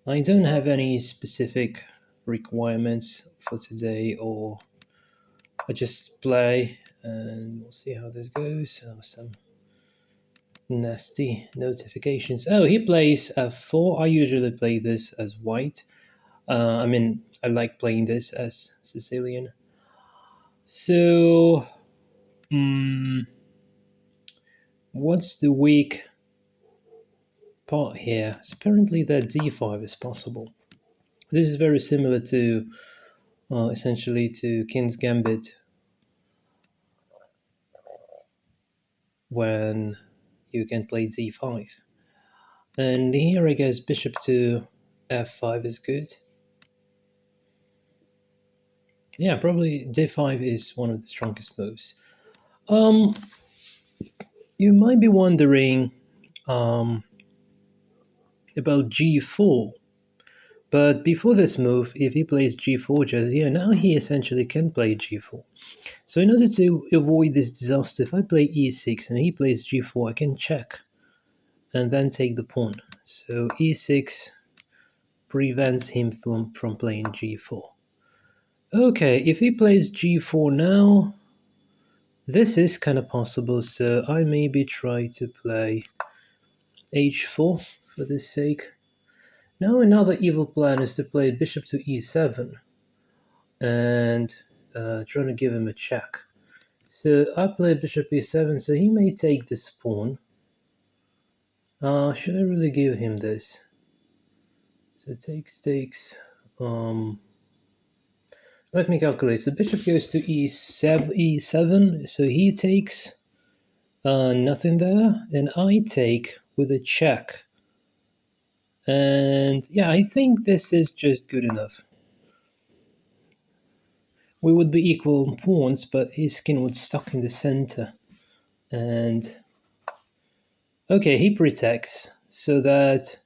I don't have any specific requirements for today, or I just play and we'll see how this goes. Oh, some nasty notifications. Oh, he plays f4. I usually play this as white. I like playing this as Sicilian. So, what's the weak part here? So apparently that d5 is possible. This is very similar to, essentially, to King's Gambit, when you can play d5. And here I guess bishop to f5 is good. Yeah, probably d5 is one of the strongest moves. You might be wondering about g4. But before this move, if he plays g4 just here, now he essentially can play g4. So in order to avoid this disaster, if I play e6 and he plays g4, I can check and then take the pawn. So e6 prevents him from playing g4. Okay, if he plays g4 now, this is kind of possible, so I maybe try to play h4 for this sake. Now another evil plan is to play bishop to e7 and trying to give him a check. So I play bishop e7, so he may take this pawn. Should I really give him this? So takes. Let me calculate. So bishop goes to e7, so he takes nothing there, and I take with a check. And yeah, I think this is just good enough. We would be equal pawns, but his king would stuck in the center. And okay, he protects, so that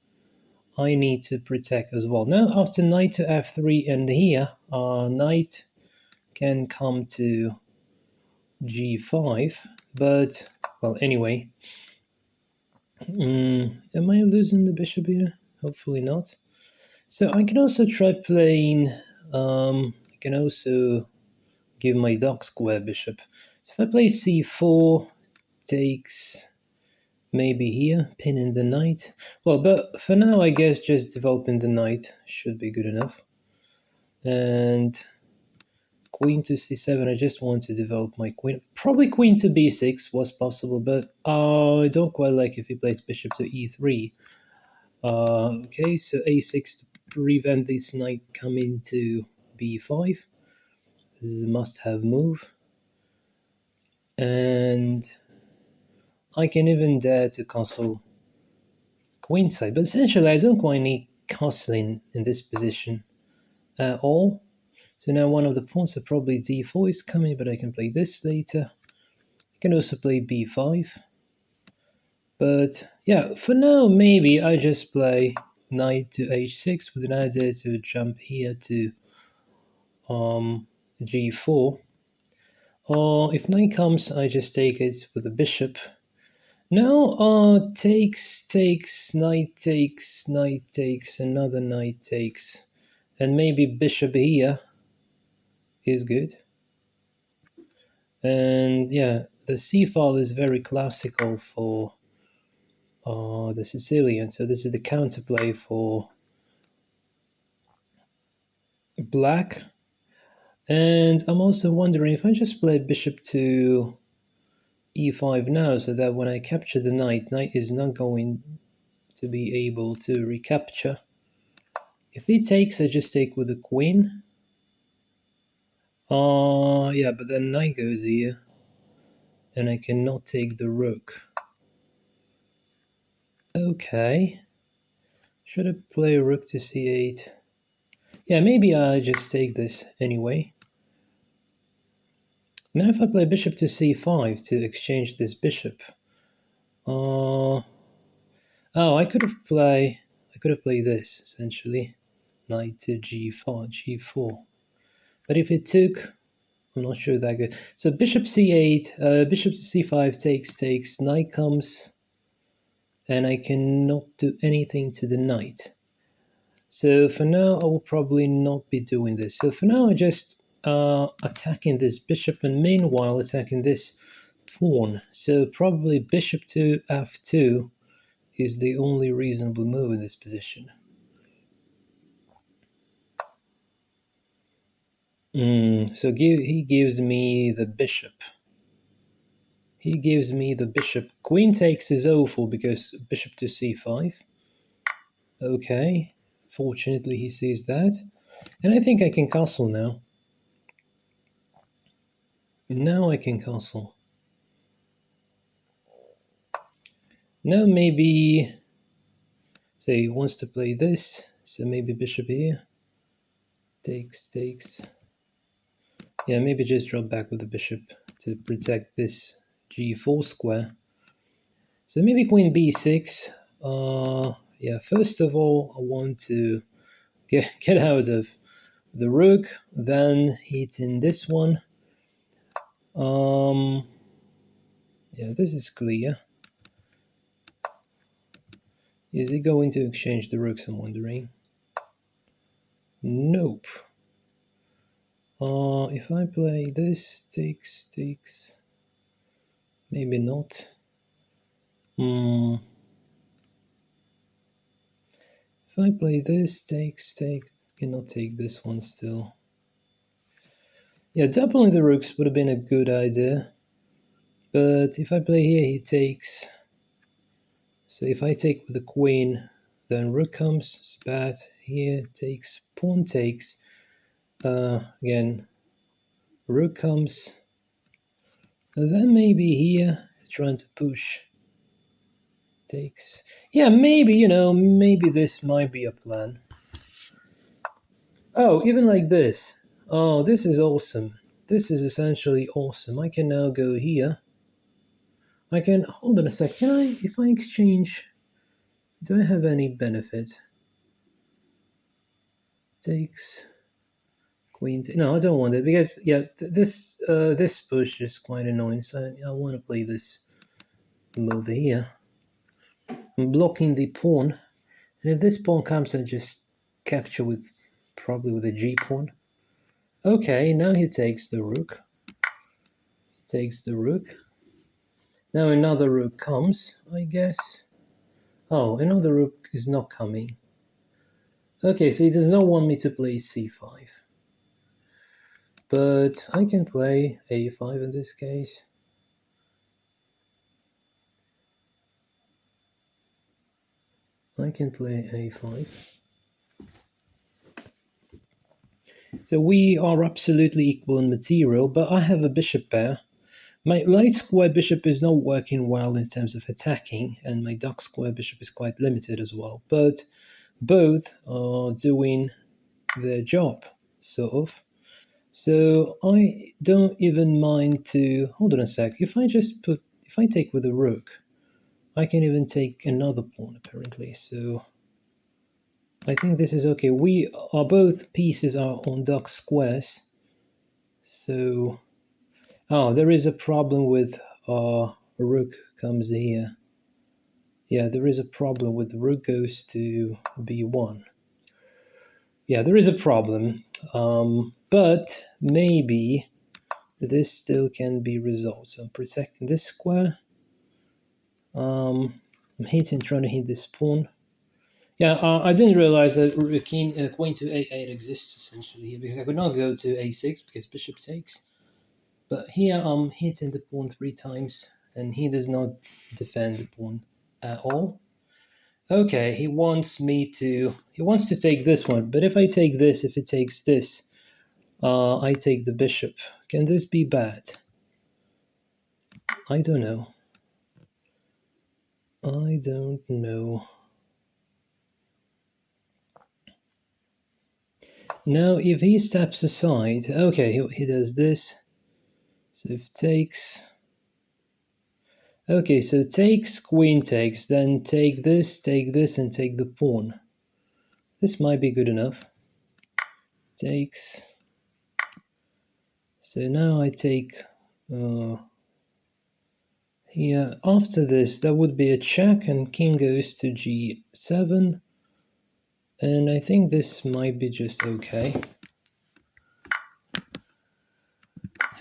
I need to protect as well. Now after knight to f3, and here knight can come to g5, but well, anyway, am I losing the bishop here? Hopefully not. So I can also try playing, I can also give my dark square bishop. So if I play c4, takes maybe here, pinning the knight. Well, but for now, I guess just developing the knight should be good enough. And queen to c7, I just want to develop my queen. Probably queen to b6 was possible, but I don't quite like if he plays bishop to e3. Okay, so a6 to prevent this knight coming to b5. This is a must-have move. And I can even dare to castle queenside, but essentially I don't quite need castling in this position at all. So now one of the pawns, so probably d4 is coming, but I can play this later. I can also play b5. But yeah, for now, maybe I just play knight to h6 with an idea to jump here to g4. Or if knight comes, I just take it with a bishop. Now takes, knight takes, another knight takes, and maybe bishop here is good. And yeah, the c file is very classical for the Sicilian, so this is the counterplay for black. And I'm also wondering if I just play bishop to e5 now, so that when I capture the knight is not going to be able to recapture. If he takes, I just take with the queen. Yeah, but then knight goes here, and I cannot take the rook. Okay. Should I play rook to c8? Yeah, maybe I just take this anyway. Now if I play bishop to c5 to exchange this bishop, I could have played this essentially, knight to g4. But if it took, I'm not sure that good. So bishop c8, bishop to c5 takes, knight comes, and I cannot do anything to the knight. So for now, I will probably not be doing this. So for now, I just attacking this bishop and meanwhile attacking this pawn. So probably bishop to f2 is the only reasonable move in this position. So he gives me the bishop. He gives me the bishop. Queen takes is awful because bishop to c5. Okay. Fortunately, he sees that. And I think I can castle now. Now I can castle. Now maybe... So he wants to play this. So maybe bishop here. Takes. Yeah, maybe just drop back with the bishop to protect this g4 square. So maybe queen b6. Yeah, first of all, I want to get out of the rook, then hitting this one. Yeah, this is clear. Is he going to exchange the rooks, I'm wondering? Nope. If I play this, takes, maybe not. If I play this, takes, cannot take this one still. Yeah, doubling the rooks would have been a good idea. But if I play here, he takes. So if I take with the queen, then rook comes, it's bad. Here, takes, pawn takes. Again, rook comes. And then maybe here, trying to push. Takes. Yeah, maybe, maybe this might be a plan. Oh, even like this. Oh, this is awesome. This is essentially awesome. I can now go here. I can, hold on a sec, if I exchange, do I have any benefit? Takes, queen, no, I don't want it, because, yeah, this push is quite annoying, so I want to play this move here. I'm blocking the pawn, and if this pawn comes, I just capture with, probably with a g pawn. Okay, now he takes the rook. He takes the rook. Now another rook comes, I guess. Oh, another rook is not coming. Okay, so he does not want me to play c5. But I can play a5 in this case. I can play a5. So we are absolutely equal in material, but I have a bishop pair. My light square bishop is not working well in terms of attacking, and my dark square bishop is quite limited as well. But both are doing their job, sort of. So I don't even mind to... Hold on a sec. If I take with a rook, I can even take another pawn, apparently. So I think this is okay. We are both pieces are on dark squares. So... Oh, there is a problem with rook comes here. Yeah, there is a problem with rook goes to b1. Yeah, there is a problem. But maybe this still can be resolved. So I'm protecting this square. I'm trying to hit this pawn. Yeah, I didn't realize that queen to a8 exists essentially here, because I could not go to a6 because bishop takes. But here I'm hitting the pawn 3 times, and he does not defend the pawn at all. Okay, he wants to take this one, but if I take this, if it takes this, I take the bishop. Can this be bad? I don't know. I don't know. Now, if he steps aside, okay, he does this. So if takes... Okay, so takes, queen takes, then take this, and take the pawn. This might be good enough. Takes. So now I take here. After this, that would be a check, and king goes to g7. And I think this might be just okay.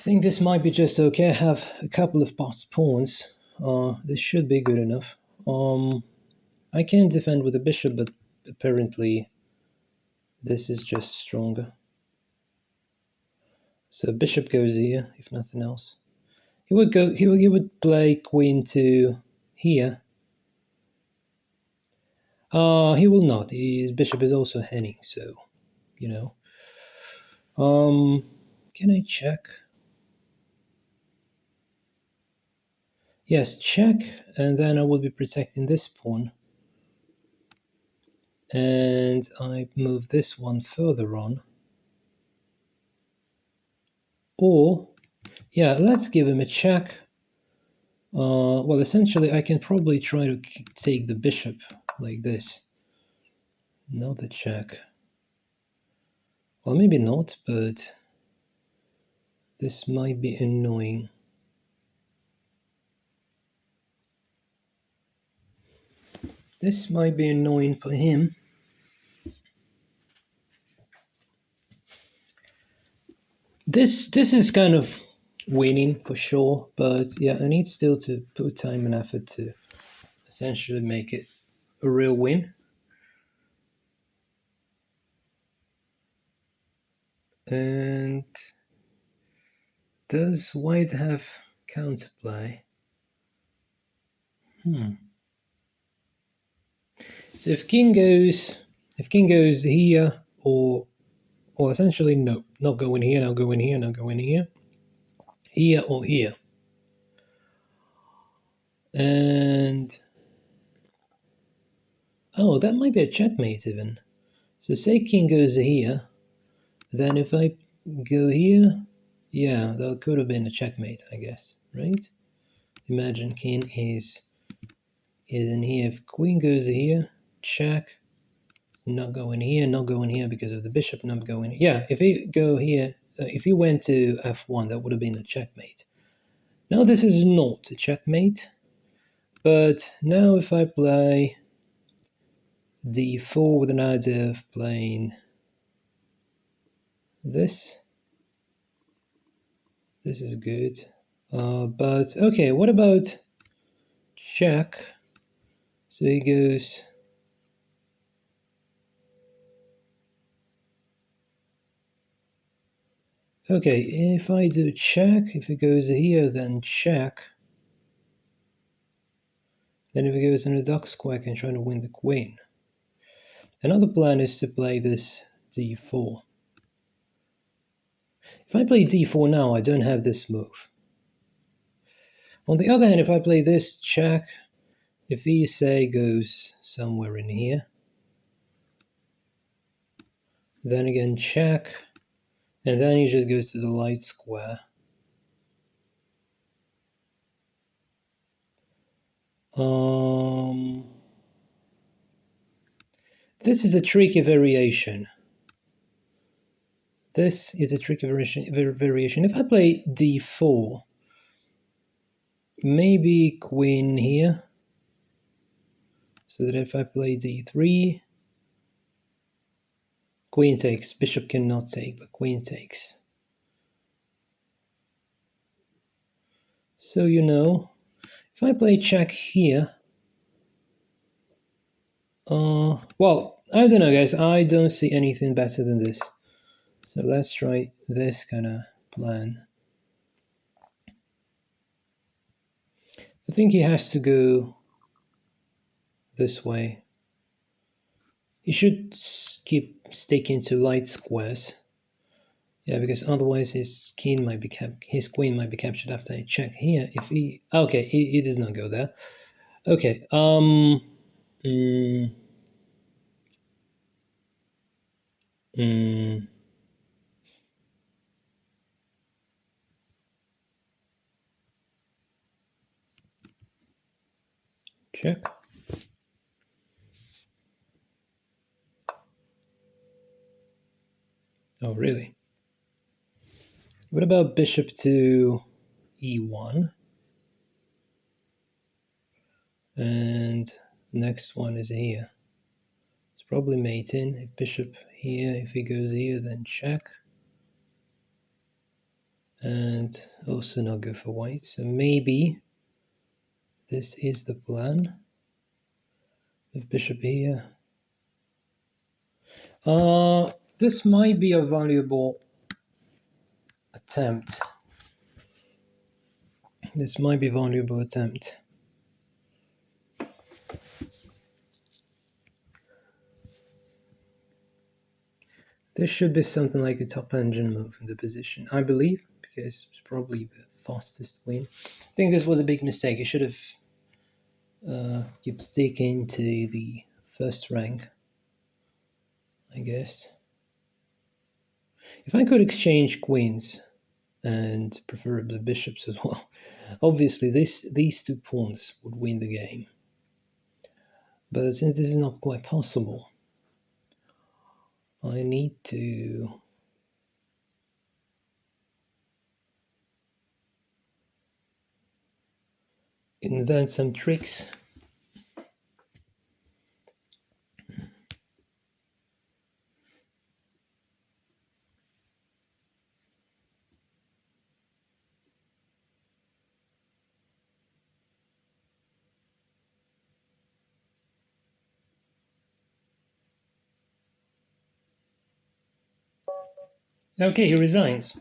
I have a couple of passed pawns. This should be good enough. I can defend with the bishop, but apparently this is just stronger. So bishop goes here, if nothing else. He would play queen to here. He will not. His bishop is also henning, so you know. Can I check? Yes, check, and then I will be protecting this pawn. And I move this one further on. Or, yeah, let's give him a check. Well, essentially, I can probably try to take the bishop like this. Not the check. Well, maybe not, but this might be annoying. This might be annoying for him. This is kind of winning for sure, but yeah, I need still to put time and effort to essentially make it a real win. And does white have counterplay? So if king goes here, or essentially no, not going here, not going here, not going here or here. And oh, that might be a checkmate even. So say king goes here, then if I go here, yeah, that could have been a checkmate, I guess, right? Imagine king is in here. If queen goes here, check. Not going here because of the bishop not going. Yeah, if he go here, if he went to f1, that would have been a checkmate. Now this is not a checkmate, but now if I play d4 with an idea of playing this is good. But okay, what about check? So he goes. Okay, if I do check, if it goes here, then check. Then if it goes in a duck square, I can try to win the queen. Another plan is to play this d4. If I play d4 now, I don't have this move. On the other hand, if I play this check, if he, say, goes somewhere in here, then again check, and then he just goes to the light square. This is a tricky variation. This is a tricky variation. If I play d4, maybe queen here, so that if I play d3, queen takes, bishop cannot take, but queen takes. So, if I play check here, well, I don't know, guys. I don't see anything better than this. So let's try this kind of plan. I think he has to go this way. He should keep sticking to light squares. Yeah, because otherwise his queen might be captured after I check here. If he okay, he does not go there. Okay. Check. Oh, really? What about bishop to e1? And next one is here. It's Probably mating. If bishop here, if he goes here, then check. And also not good for white. So maybe this is the plan. If bishop here. This might be a valuable attempt. This might be a valuable attempt. This should be something like a top engine move in the position, I believe, because it's probably the fastest win. I think this was a big mistake. He should have kept sticking to the first rank, I guess. If I could exchange queens and preferably bishops as well, obviously these 2 pawns would win the game. But since this is not quite possible, I need to invent some tricks. Okay, he resigns.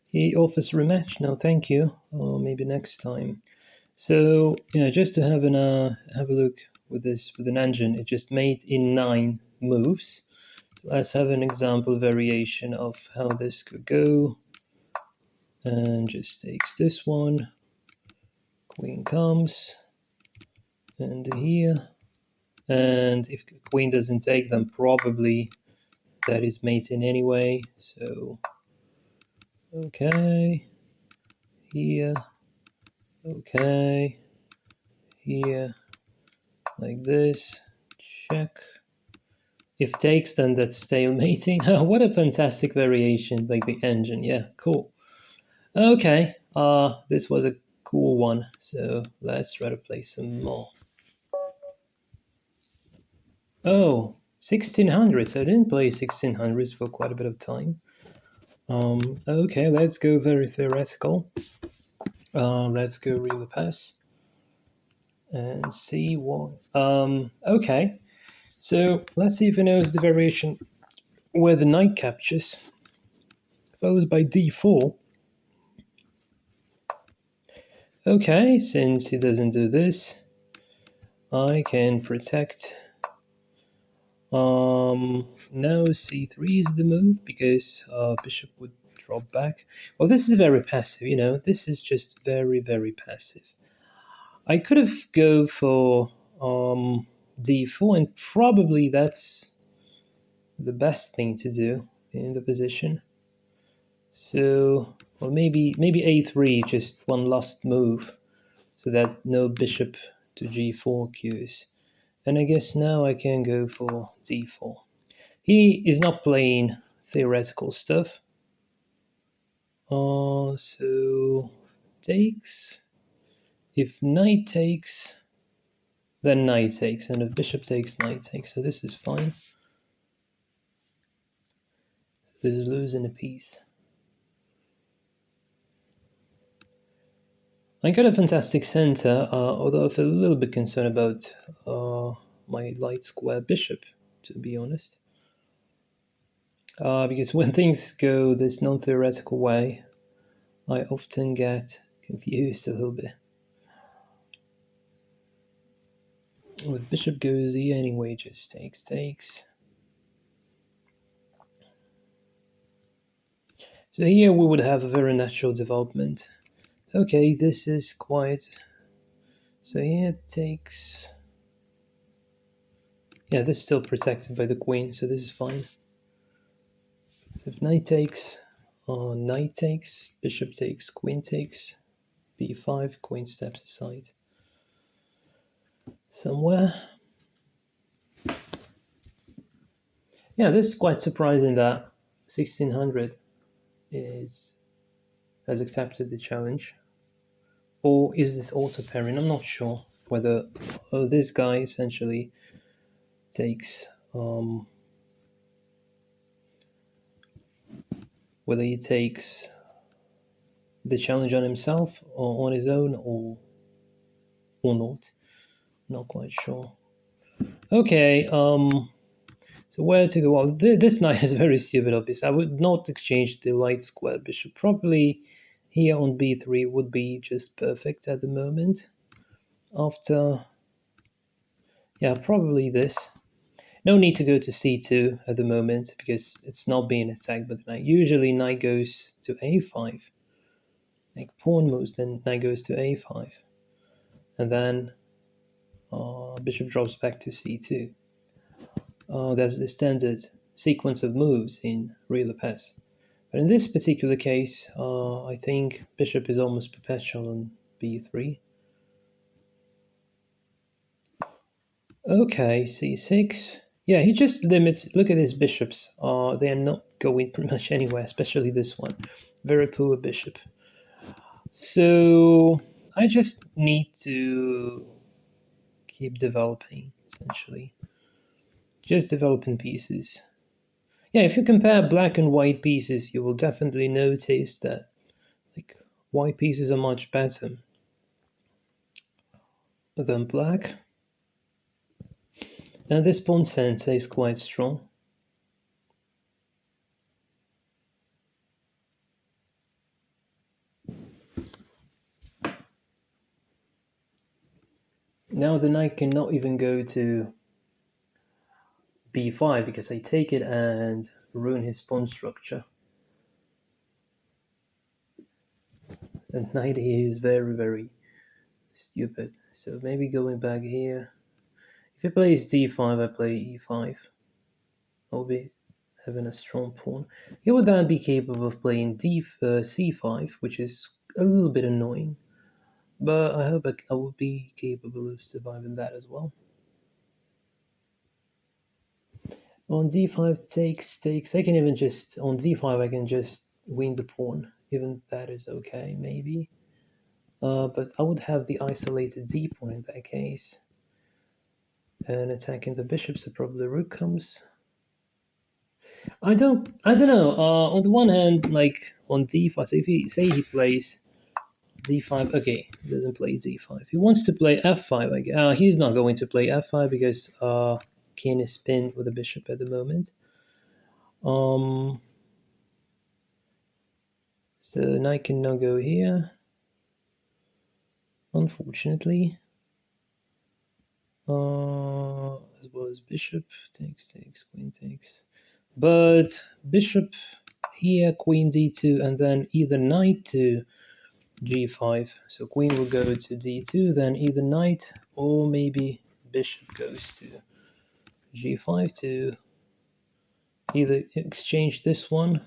He offers rematch. No, thank you. Or maybe next time. So yeah, just to have have a look with this with an engine, it just made in 9 moves. Let's have an example variation of how this could go. And just takes this one. Queen comes, and here. And if queen doesn't take, then probably that is mating anyway. So okay, here, okay, here, like this, check. If takes, then that's stalemating. What a fantastic variation, like the engine. Yeah, cool. Okay, this was a cool one. So let's try to play some more. Oh, 1600s. I didn't play 1600s for quite a bit of time. Okay, let's go very theoretical. Let's go real pass and see what. Okay, so let's see if he knows the variation where the knight captures. Followed by d4. Okay, since he doesn't do this, I can protect. Now c3 is the move because bishop would drop back. Well, this is very passive, you know. This is just very, very passive. I could have go for d4, and probably that's the best thing to do in the position. So, well, maybe a3, just one last move, so that no bishop to g4 queues. And I guess now I can go for d4. He is not playing theoretical stuff. So takes. If knight takes, then knight takes, and if bishop takes, knight takes. So this is fine. This is losing a piece. I got a fantastic center, although I feel a little bit concerned about my light square bishop, to be honest. Because when things go this non-theoretical way, I often get confused a little bit. Well, bishop goes here anyway, just takes. So here we would have a very natural development. Okay, this is quite. So here takes. Yeah, this is still protected by the queen, so this is fine. So if knight takes, bishop takes, queen takes, b5, queen steps aside somewhere. Yeah, this is quite surprising that 1600 has accepted the challenge. Or is this auto pairing? I'm not sure whether this guy essentially takes um, whether he takes the challenge on himself or on his own or not. Not quite sure. Okay, so where to go? Well, this knight is very stupid, obviously. I would not exchange the light square bishop. Probably here on b3 would be just perfect at the moment. After, yeah, probably this. No need to go to c2 at the moment because it's not being attacked by the knight. Usually knight goes to a5. Like pawn moves, then knight goes to a5. And then bishop drops back to c2. That's the standard sequence of moves in real Lichess. But in this particular case, I think bishop is almost perpetual on b3. Okay, c6. Yeah, he just limits. Look at his bishops. They are not going pretty much anywhere, especially this one. Very poor bishop. So I just need to keep developing, essentially. Just developing pieces. Yeah, if you compare black and white pieces, you will definitely notice that like white pieces are much better than black. And this pawn center is quite strong. Now the knight cannot even go to b5 because I take it and ruin his pawn structure. And knight here is very, very stupid. So maybe going back here. If he plays d5, I play e5. I'll be having a strong pawn. He would then be capable of playing c5, which is a little bit annoying. But I hope I will be capable of surviving that as well. On d5 takes. I can even just, on d5 I can just win the pawn. Even that is okay, maybe. But I would have the isolated d pawn in that case. And attacking the bishop, so probably the rook comes. I don't know. On the one hand, like on d5, so if he say he plays d5, okay, he doesn't play d5. He wants to play f5. He's not going to play f5 because king is pinned with a bishop at the moment. So knight can now go here. Unfortunately, as well as bishop takes, queen takes. But bishop here, queen d2, and then either knight to g5. So queen will go to d2, then either knight or maybe bishop goes to g5 to either exchange this one.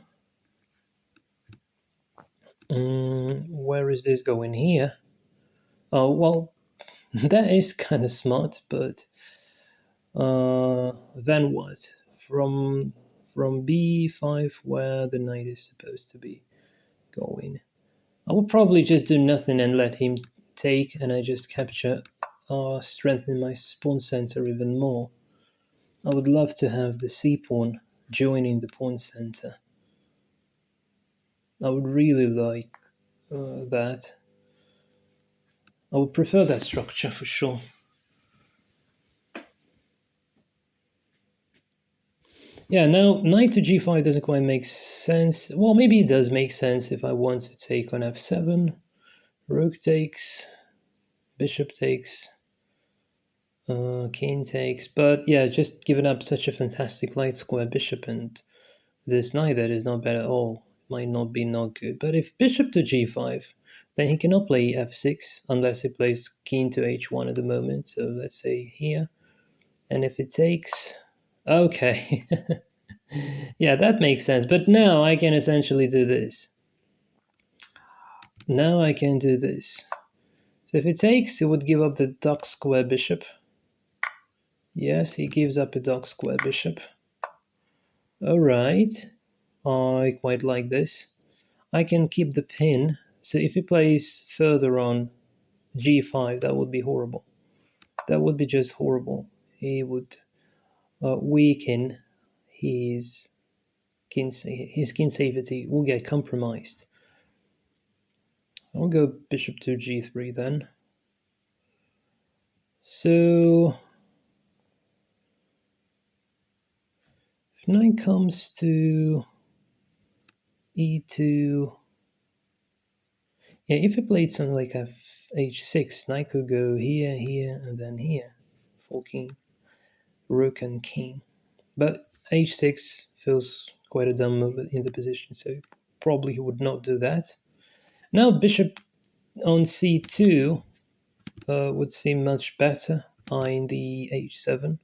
Where is this going here? Oh, well, that is kind of smart, but then what? From b5, where the knight is supposed to be going. I will probably just do nothing and let him take, and I just capture, strengthening my pawn center even more. I would love to have the c pawn joining the pawn center. I would really like that. I would prefer that structure for sure. Yeah, now knight to g5 doesn't quite make sense. Well, maybe it does make sense if I want to take on f7. Rook takes, bishop takes, king takes. But yeah, just giving up such a fantastic light square bishop and this knight that is not bad at all. Might not be not good. But if bishop to g5, then he cannot play f6 unless he plays king to h1 at the moment. So let's say here. And if it takes, okay. Yeah, that makes sense. But now I can essentially do this. Now I can do this. So if it takes, it would give up the dark square bishop. Yes, he gives up a dark square bishop. Alright. I quite like this. I can keep the pin. So if he plays further on g5, that would be horrible. That would be just horrible. He would weaken his his king safety will get compromised. I'll go bishop to g3 then. So if knight comes to e2, yeah, if he played something like h6, knight could go here, here, and then here, forking rook and king. But h6 feels quite a dumb move in the position, so probably he would not do that. Now bishop on c2 would seem much better in the h7.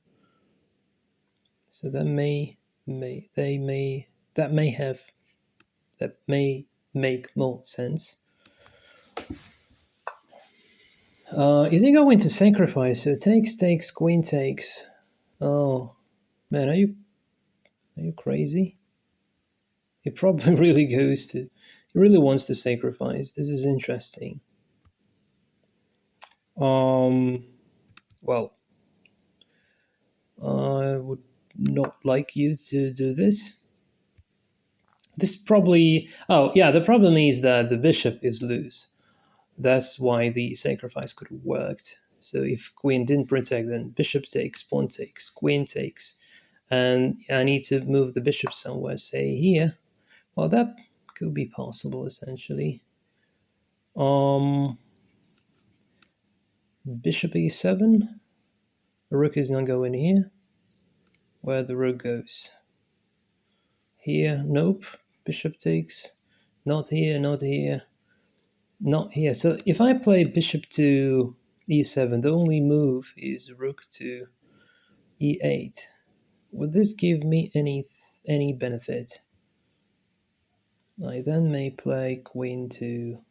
So that may make more sense. Is he going to sacrifice? So takes, queen takes. Oh man, are you crazy? He probably really goes to. He really wants to sacrifice. This is interesting. Well, I would not like you to do this. This probably. Oh yeah, the problem is that the bishop is loose. That's why the sacrifice could have worked. So if queen didn't protect, then bishop takes, pawn takes, queen takes, and I need to move the bishop somewhere, say here. Well, that could be possible essentially. Bishop e7. The rook is not going here. Where the rook goes? Here, nope. Bishop takes. Not here, not here, not here. So if I play bishop to e7, the only move is rook to e8. Would this give me any benefit? I then may play queen to.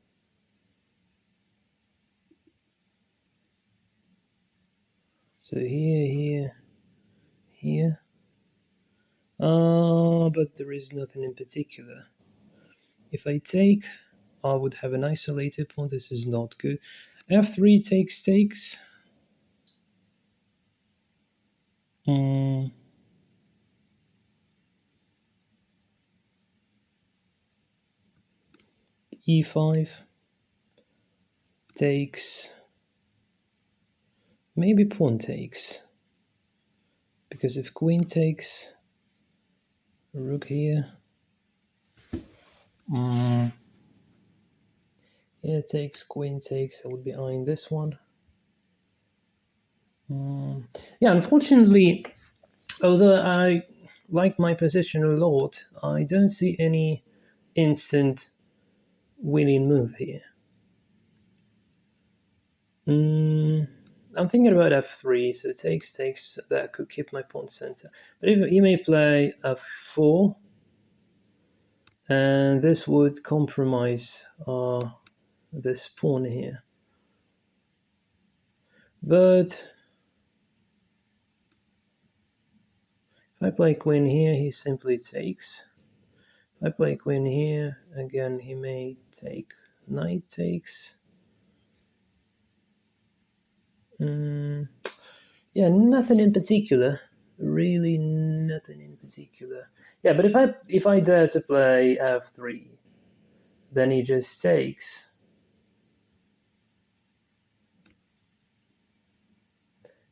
So here, here. But there is nothing in particular. If I take, I would have an isolated pawn. This is not good. f3 takes. E5 takes. Maybe pawn takes. Because if queen takes, rook here. Here takes, queen takes. I would be eyeing this one. Yeah, unfortunately, although I like my position a lot, I don't see any instant winning move here. I'm thinking about f3, so takes, that could keep my pawn center. But if he may play f4, and this would compromise this pawn here. But if I play queen here, he simply takes. If I play queen here, again, he may take, knight takes. Yeah, nothing in particular. Really nothing in particular. Yeah, but if I dare to play f3, then he just takes.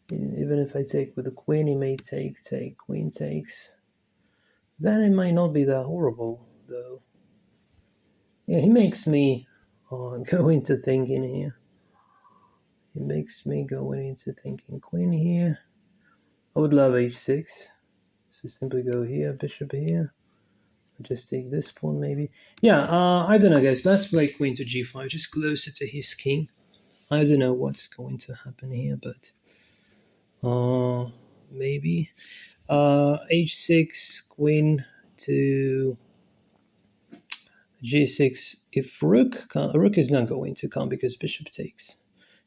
Even if I take with the queen, he may take, queen takes. Then it might not be that horrible, though. Yeah, he makes me go into thinking here. He makes me go into thinking queen here. I would love h6. So simply go here, bishop here. Just take this pawn maybe. Yeah, I don't know, guys. Let's play queen to g5, just closer to his king. I don't know what's going to happen here, but maybe h6, queen to g6. If rook is not going to come because bishop takes.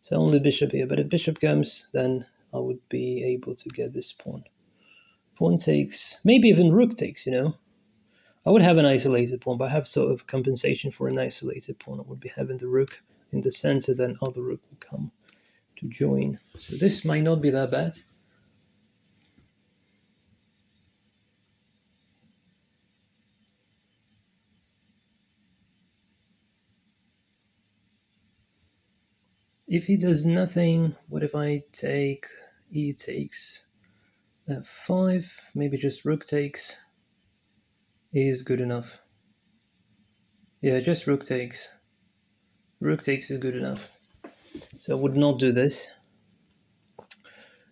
So only bishop here. But if bishop comes, then I would be able to get this pawn. Pawn takes, maybe even rook takes, I would have an isolated pawn, but I have sort of compensation for an isolated pawn. I would be having the rook in the center, then other rook will come to join. So this might not be that bad. If he does nothing, what if I take e takes f5? Maybe just rook takes is good enough. Yeah, just rook takes. Rook takes is good enough. So I would not do this.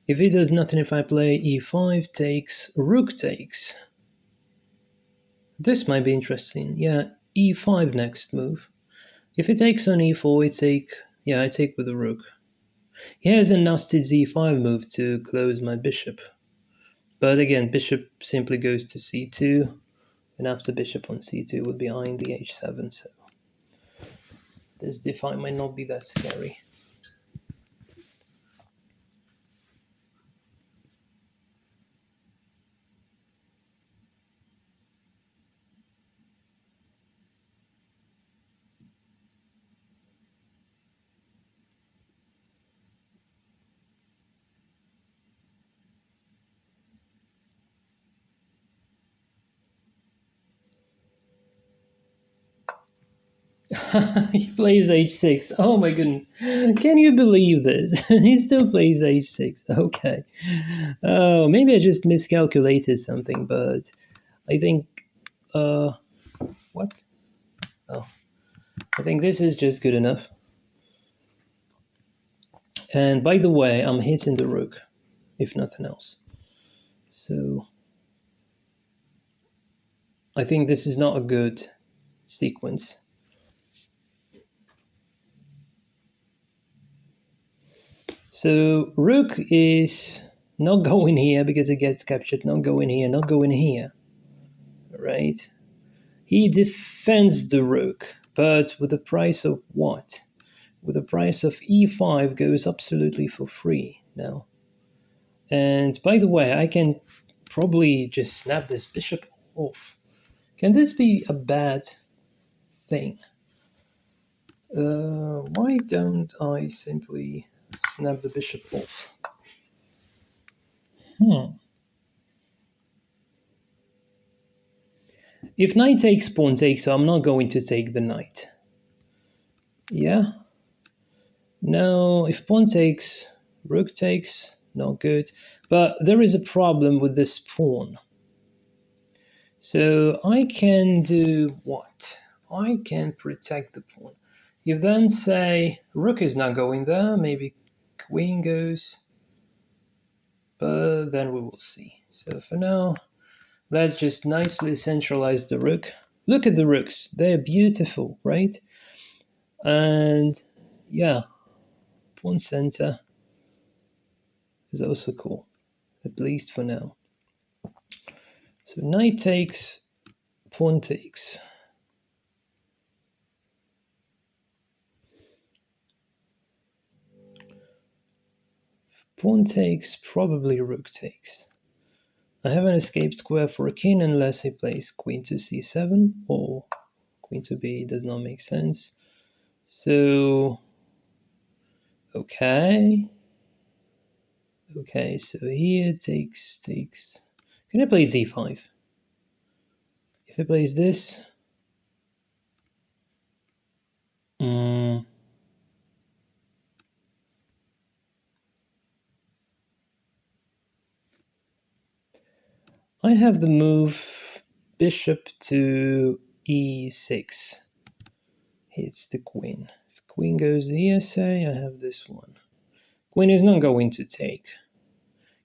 If he does nothing, if I play e5 takes, rook takes. This might be interesting. Yeah, e5 next move. If he takes on e4, I take with the rook. Here's a nasty z5 move to close my bishop. But again, bishop simply goes to c2, and after bishop on c2 would be eyeing the h7, so this d5 might not be that scary. He plays h6. Oh my goodness. Can you believe this? He still plays h6. Okay. Oh, maybe I just miscalculated something, but I think. What? Oh, I think this is just good enough. And by the way, I'm hitting the rook, if nothing else. So I think this is not a good sequence. So rook is not going here because it gets captured, not going here, not going here. Right? He defends the rook, but with the price of what? With the price of e5 goes absolutely for free now. And by the way, I can probably just snap this bishop off. Can this be a bad thing? Why don't I simply snap the bishop off? If knight takes, pawn takes, so I'm not going to take the knight. Yeah? No, if pawn takes, rook takes, not good. But there is a problem with this pawn. So I can do what? I can protect the pawn. You then say, rook is not going there, maybe queen goes, but then we will see. So for now, let's just nicely centralize the rook. Look at the rooks, they're beautiful, right? And yeah, pawn center is also cool, at least for now. So knight takes, pawn takes. Pawn takes, probably rook takes. I have an escape square for a king unless he plays queen to c7 or queen to b, does not make sense. So, okay. Okay, so here takes. Can I play d5? If he plays this, I have the move bishop to e6. Hits the queen. If queen goes here, say, I have this one. Queen is not going to take.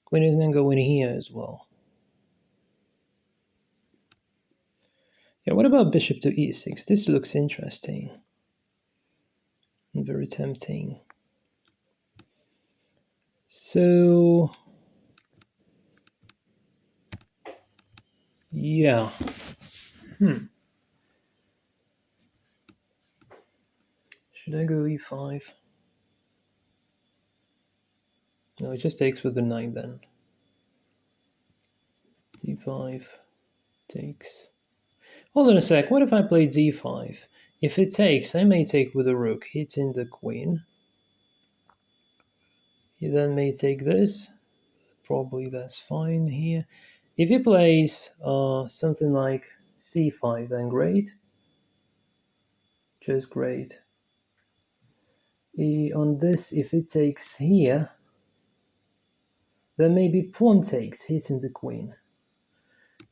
Queen is not going here as well. Yeah, what about bishop to e6? This looks interesting and very tempting. So, yeah. Should I go e5? No, it just takes with the knight then. d5 takes. Hold on a sec, what if I play d5? If it takes, I may take with a rook, hitting the queen. He then may take this. Probably that's fine here. If he plays something like c5, then great. Just great. On this, if it takes here, then maybe pawn takes, hitting the queen.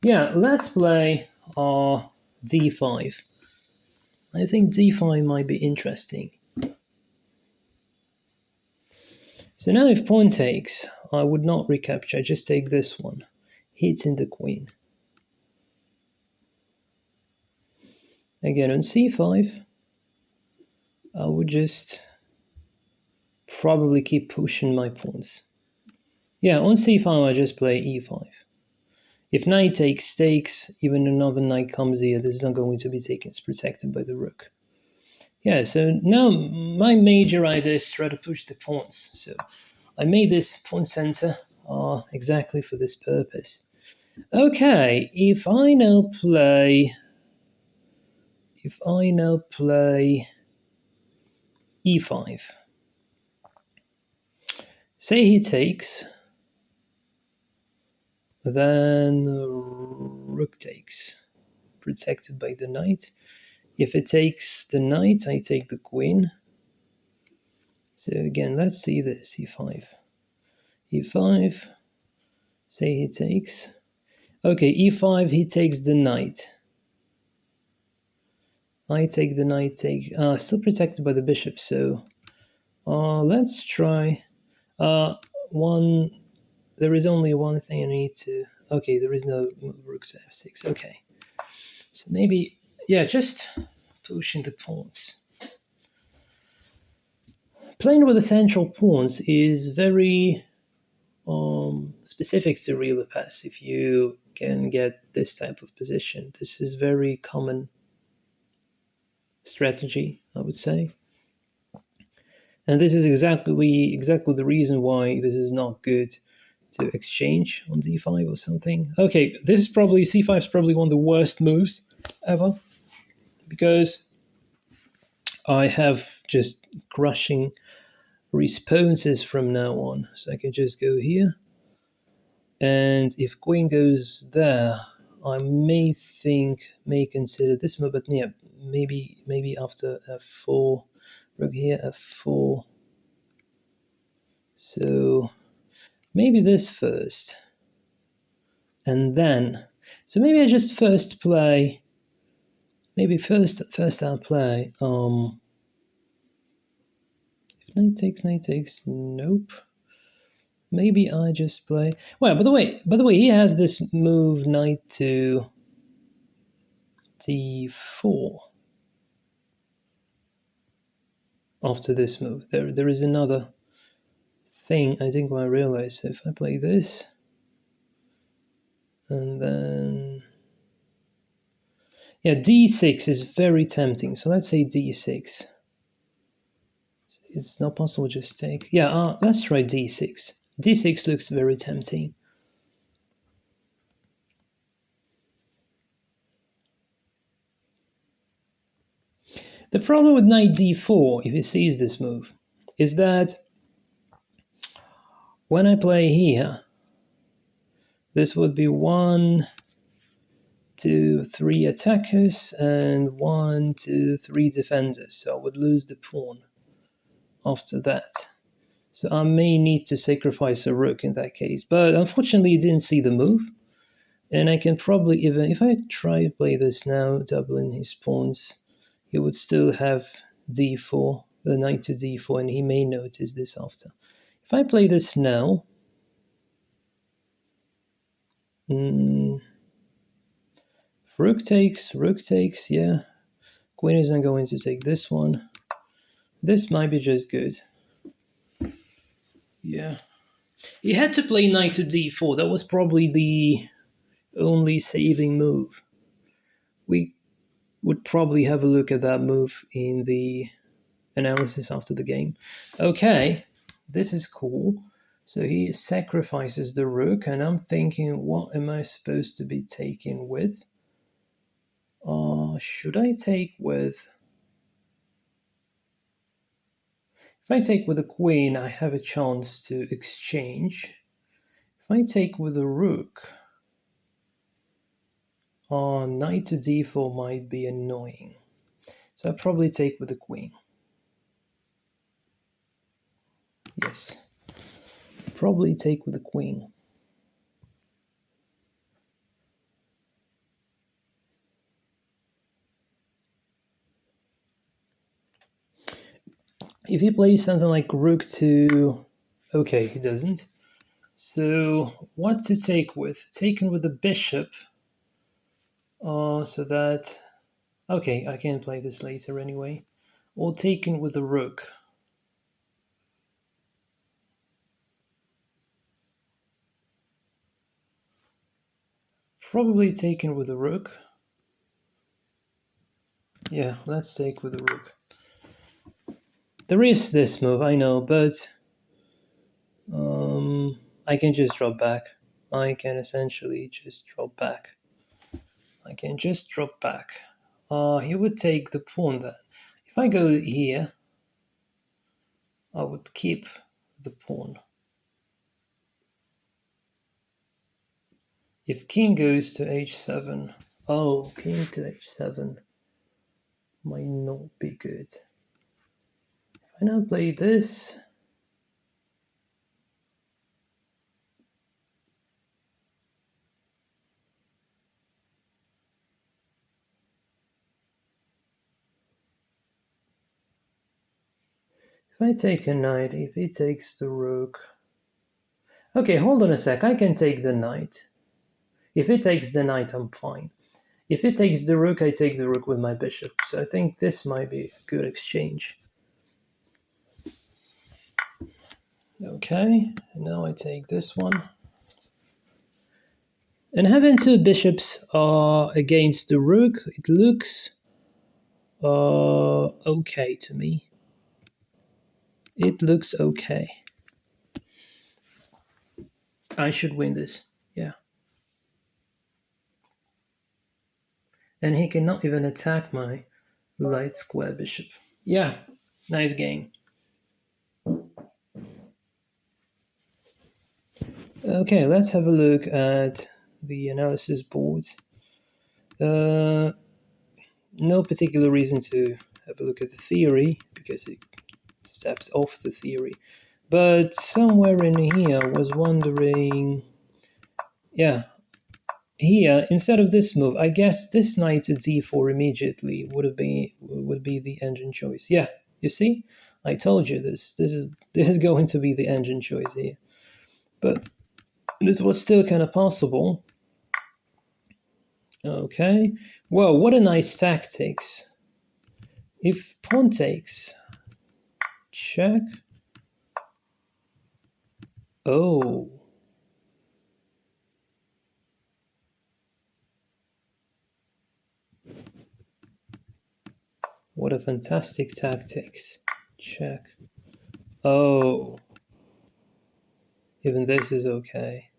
Yeah, let's play d5. I think d5 might be interesting. So now if pawn takes, I would not recapture, I just take this one, hitting the queen. Again on c5, I would just probably keep pushing my pawns. Yeah, on c5 I just play e5. If knight takes, even another knight comes here, this is not going to be taken, it's protected by the rook. Yeah, so now my major idea is to try to push the pawns. So I made this pawn center exactly for this purpose. Okay, if I now play e5, say he takes, then rook takes, protected by the knight. If it takes the knight, I take the queen. So again, let's see this, e5. e5, say he takes. Okay, e5, he takes the knight. I take the knight, still protected by the bishop, so let's try one. There is only one thing I need to. Okay, there is no rook to f6. Okay, so maybe, yeah, just pushing the pawns. Playing with the central pawns is very specific to real pass. If you can get this type of position, this is very common strategy, I would say. And this is exactly the reason why this is not good to exchange on d5 or something. Okay, this is probably, c5 is probably one of the worst moves ever, because I have just crushing responses from now on. So I can just go here, and if queen goes there, I may consider this move, but yeah, maybe after f4, rook here, f4. So maybe this first, and then, so maybe I just first play. Maybe first I'll play. If knight takes. Nope. Maybe I just play. Well, by the way, he has this move knight to d4. After this move, there is another thing I think I realize. So if I play this, and then yeah, d6 is very tempting. So let's say d6. It's not possible just take. Yeah, let's try d6. d6 looks very tempting. The problem with knight d4, if he sees this move, is that when I play here, this would be 1, 2, 3 attackers and 1, 2, 3 defenders. So I would lose the pawn after that. So I may need to sacrifice a rook in that case. But unfortunately, he didn't see the move. And I can probably, even if I try to play this now, doubling his pawns, he would still have d4, the knight to d4, and he may notice this after. If I play this now, rook takes, yeah. Queen isn't going to take this one. This might be just good. Yeah. He had to play knight to d4. That was probably the only saving move. We would probably have a look at that move in the analysis after the game. Okay, this is cool. So he sacrifices the rook, and I'm thinking, what am I supposed to be taking with? Should I take with... If I take with a queen, I have a chance to exchange. If I take with a rook, knight to d4 might be annoying. So I'll probably take with the queen. guess. Probably take with the queen. If he plays something like rook to... Okay, he doesn't. So what to take with? Taken with the bishop. So that... Okay, I can play this later anyway. Or taken with the rook. Probably taken with the rook. Yeah, let's take with the rook. There is this move, I know, but I can just drop back. I can essentially just drop back. I can just drop back. He would take the pawn then. If I go here, I would keep the pawn. If king goes to h7, oh, king to h7 might not be good. If I now play this, if I take a knight, if he takes the rook... Okay, hold on a sec, I can take the knight. If it takes the knight, I'm fine. If it takes the rook, I take the rook with my bishop. So I think this might be a good exchange. Okay, now I take this one. And having two bishops against the rook, it looks okay to me. It looks okay. I should win this, yeah. And he cannot even attack my light square bishop. Yeah, nice game. Okay, let's have a look at the analysis board. No particular reason to have a look at the theory, because it steps off the theory. But somewhere in here, I was wondering... Yeah, here, instead of this move, I guess this knight to d4 immediately would be the engine choice. Yeah, you see? I told you this. This is going to be the engine choice here. But this was still kind of possible. Okay. Well, what a nice tactics. If pawn takes, check. Oh. What a fantastic tactics. Check. Oh. Even this is okay.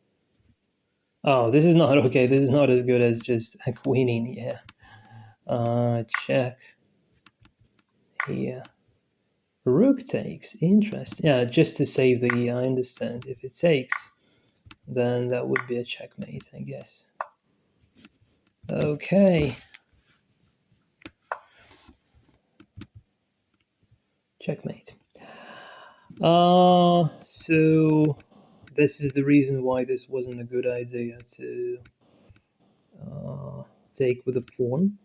Oh, this is not okay. This is not as good as just a queening, yeah. Check. Here. Rook takes. Interesting. Yeah, just to save the... I understand. If it takes, then that would be a checkmate, I guess. Okay. Checkmate. So this is the reason why this wasn't a good idea to take with a pawn.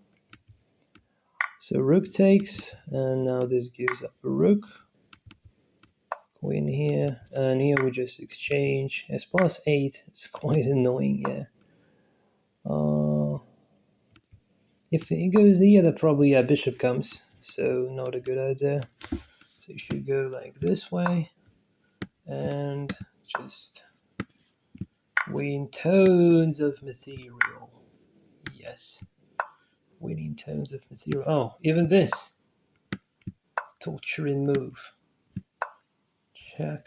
So rook takes, and now this gives up a rook. Queen here, and here we just exchange. It's +8. It's quite annoying, yeah. If it goes here, that probably a bishop comes, so not a good idea. So you should go like this way, and just win tons of material. Yes, winning tons of material. Oh, even this torturing move. Check.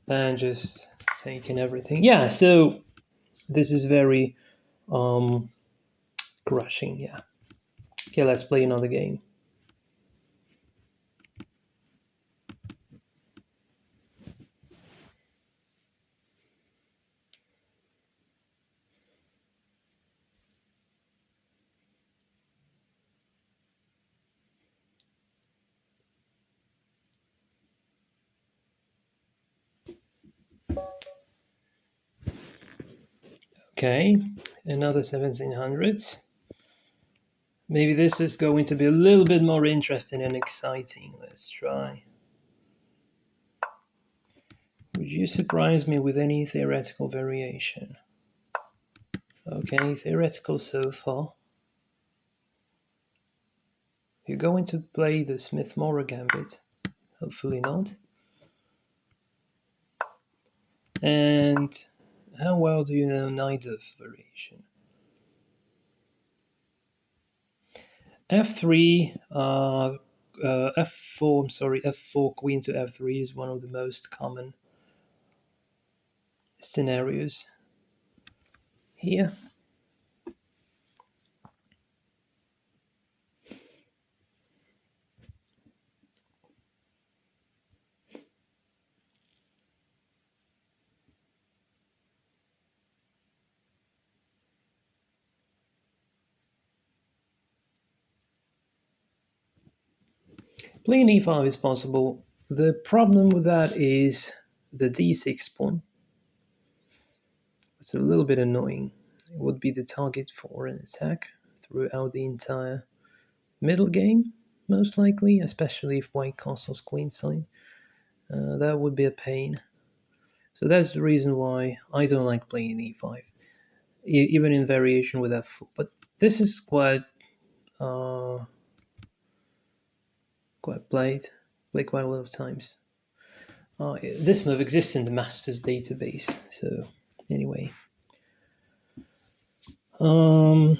And just taking everything. Yeah, so this is very crushing, yeah. Okay, let's play another game. Okay, another 1700s. Maybe this is going to be a little bit more interesting and exciting. Let's try. Would you surprise me with any theoretical variation? Okay, theoretical so far. You're going to play the Smith-Morra gambit. Hopefully not. And how well do you know neither variation? F3, F4, I'm sorry, F4, queen to F3 is one of the most common scenarios here. Playing e5 is possible. The problem with that is the d6 pawn. It's a little bit annoying. It would be the target for an attack throughout the entire middle game, most likely, especially if white castles queenside. That would be a pain. So that's the reason why I don't like playing e5, even in variation with f4. But this is uh, quite played quite a lot of times. This move exists in the Masters database. So anyway, um,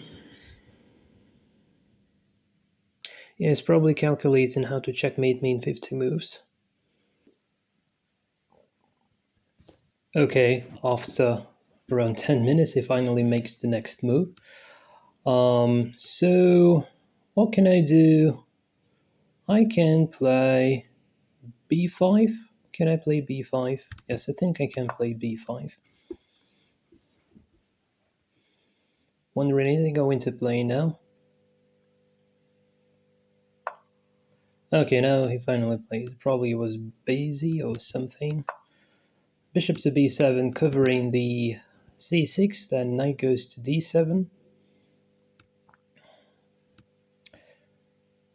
yeah, it's probably calculating how to checkmate me in 50 moves. Okay, after around 10 minutes, he finally makes the next move. So what can I do? I can play b5. Can I play b5? Yes, I think I can play b5. Wondering, is he going to play now? Okay, now he finally plays. Probably was busy or something. Bishop to b7, covering the c6, then knight goes to d7.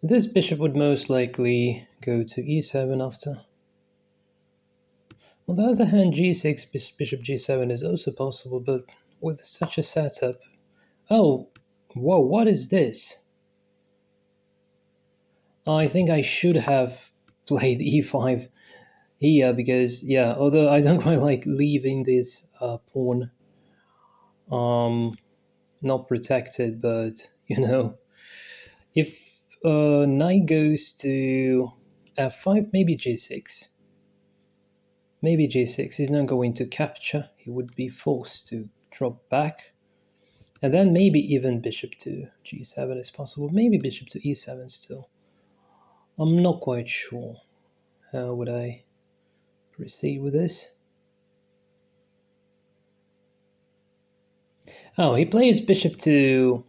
This bishop would most likely go to e7 after. On the other hand, g6, bishop g7 is also possible, but with such a setup... Oh, whoa, what is this? I think I should have played e5 here because, yeah, although I don't quite like leaving this pawn not protected, but, if knight goes to f5, maybe g6. Maybe g6. He's not going to capture. He would be forced to drop back. And then maybe even bishop to g7 is possible. Maybe bishop to e7 still. I'm not quite sure. How would I proceed with this? Oh, he plays bishop to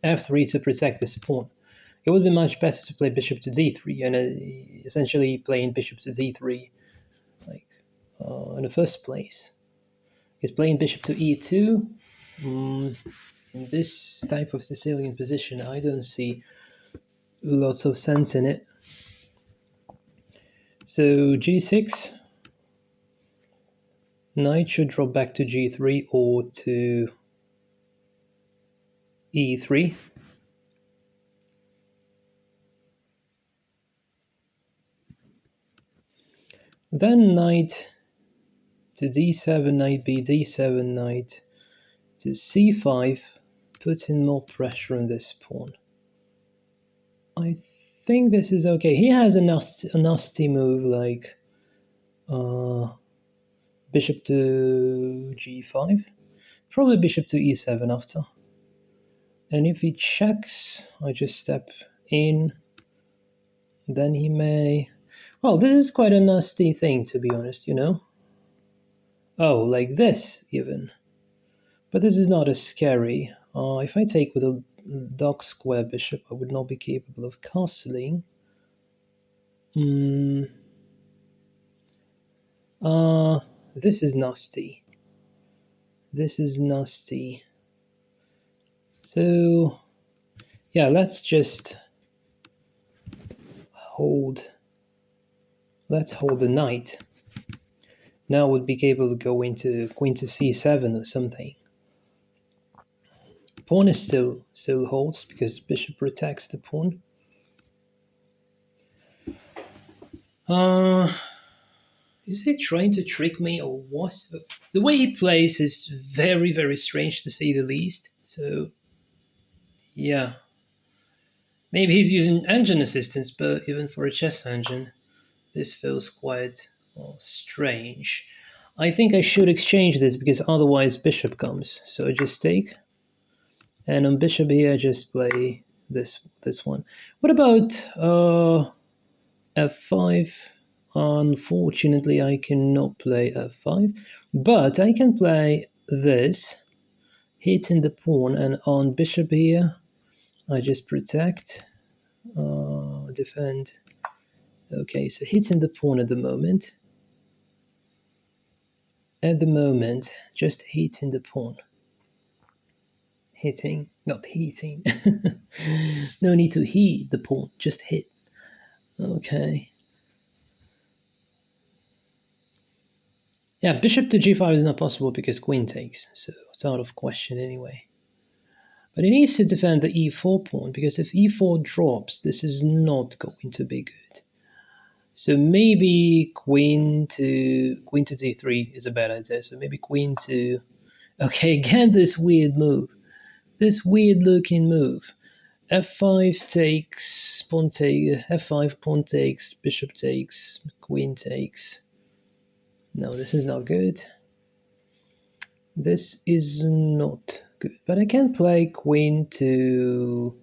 f3 to protect this pawn. It would be much better to play bishop to d3 and essentially playing bishop to d3 like in the first place. He's playing bishop to e2. In this type of Sicilian position, I don't see lots of sense in it. So g6, knight should drop back to g3 or to e3. Then knight to d7, knight b, d7, knight to c5, putting more pressure on this pawn. I think this is okay. He has a nasty move like bishop to g5, probably bishop to e7 after. And if he checks, I just step in. Then he may... Well, this is quite a nasty thing, to be honest, Oh, like this, even. But this is not as scary. If I take with a dark square bishop, I would not be capable of castling. This is nasty. This is nasty. So yeah, let's just hold. Let's hold the knight. Now would be able to go into queen to c7 or something. Pawn is still holds because bishop protects the pawn. Is he trying to trick me or what? The way he plays is very, very strange to say the least. So yeah, maybe he's using engine assistance, but even for a chess engine, this feels quite strange. I think I should exchange this because otherwise bishop comes. So I just take, and on bishop here I just play this one. What about f5? Unfortunately, I cannot play f5, but I can play this, hitting the pawn, and on bishop here I just protect, defend. Okay, so hitting the pawn at the moment. At the moment, just hitting the pawn. Hitting, not heating. No need to heat the pawn, just hit. Okay. Yeah, bishop to g5 is not possible because queen takes, so it's out of question anyway. But he needs to defend the e4 pawn because if e4 drops, this is not going to be good. So maybe queen to d3 is a bad idea. So maybe queen to. Okay, again this weird move. This weird looking move. f5 takes, pawn takes, f5 pawn takes, bishop takes, queen takes. No, this is not good. This is not good. But I can play queen to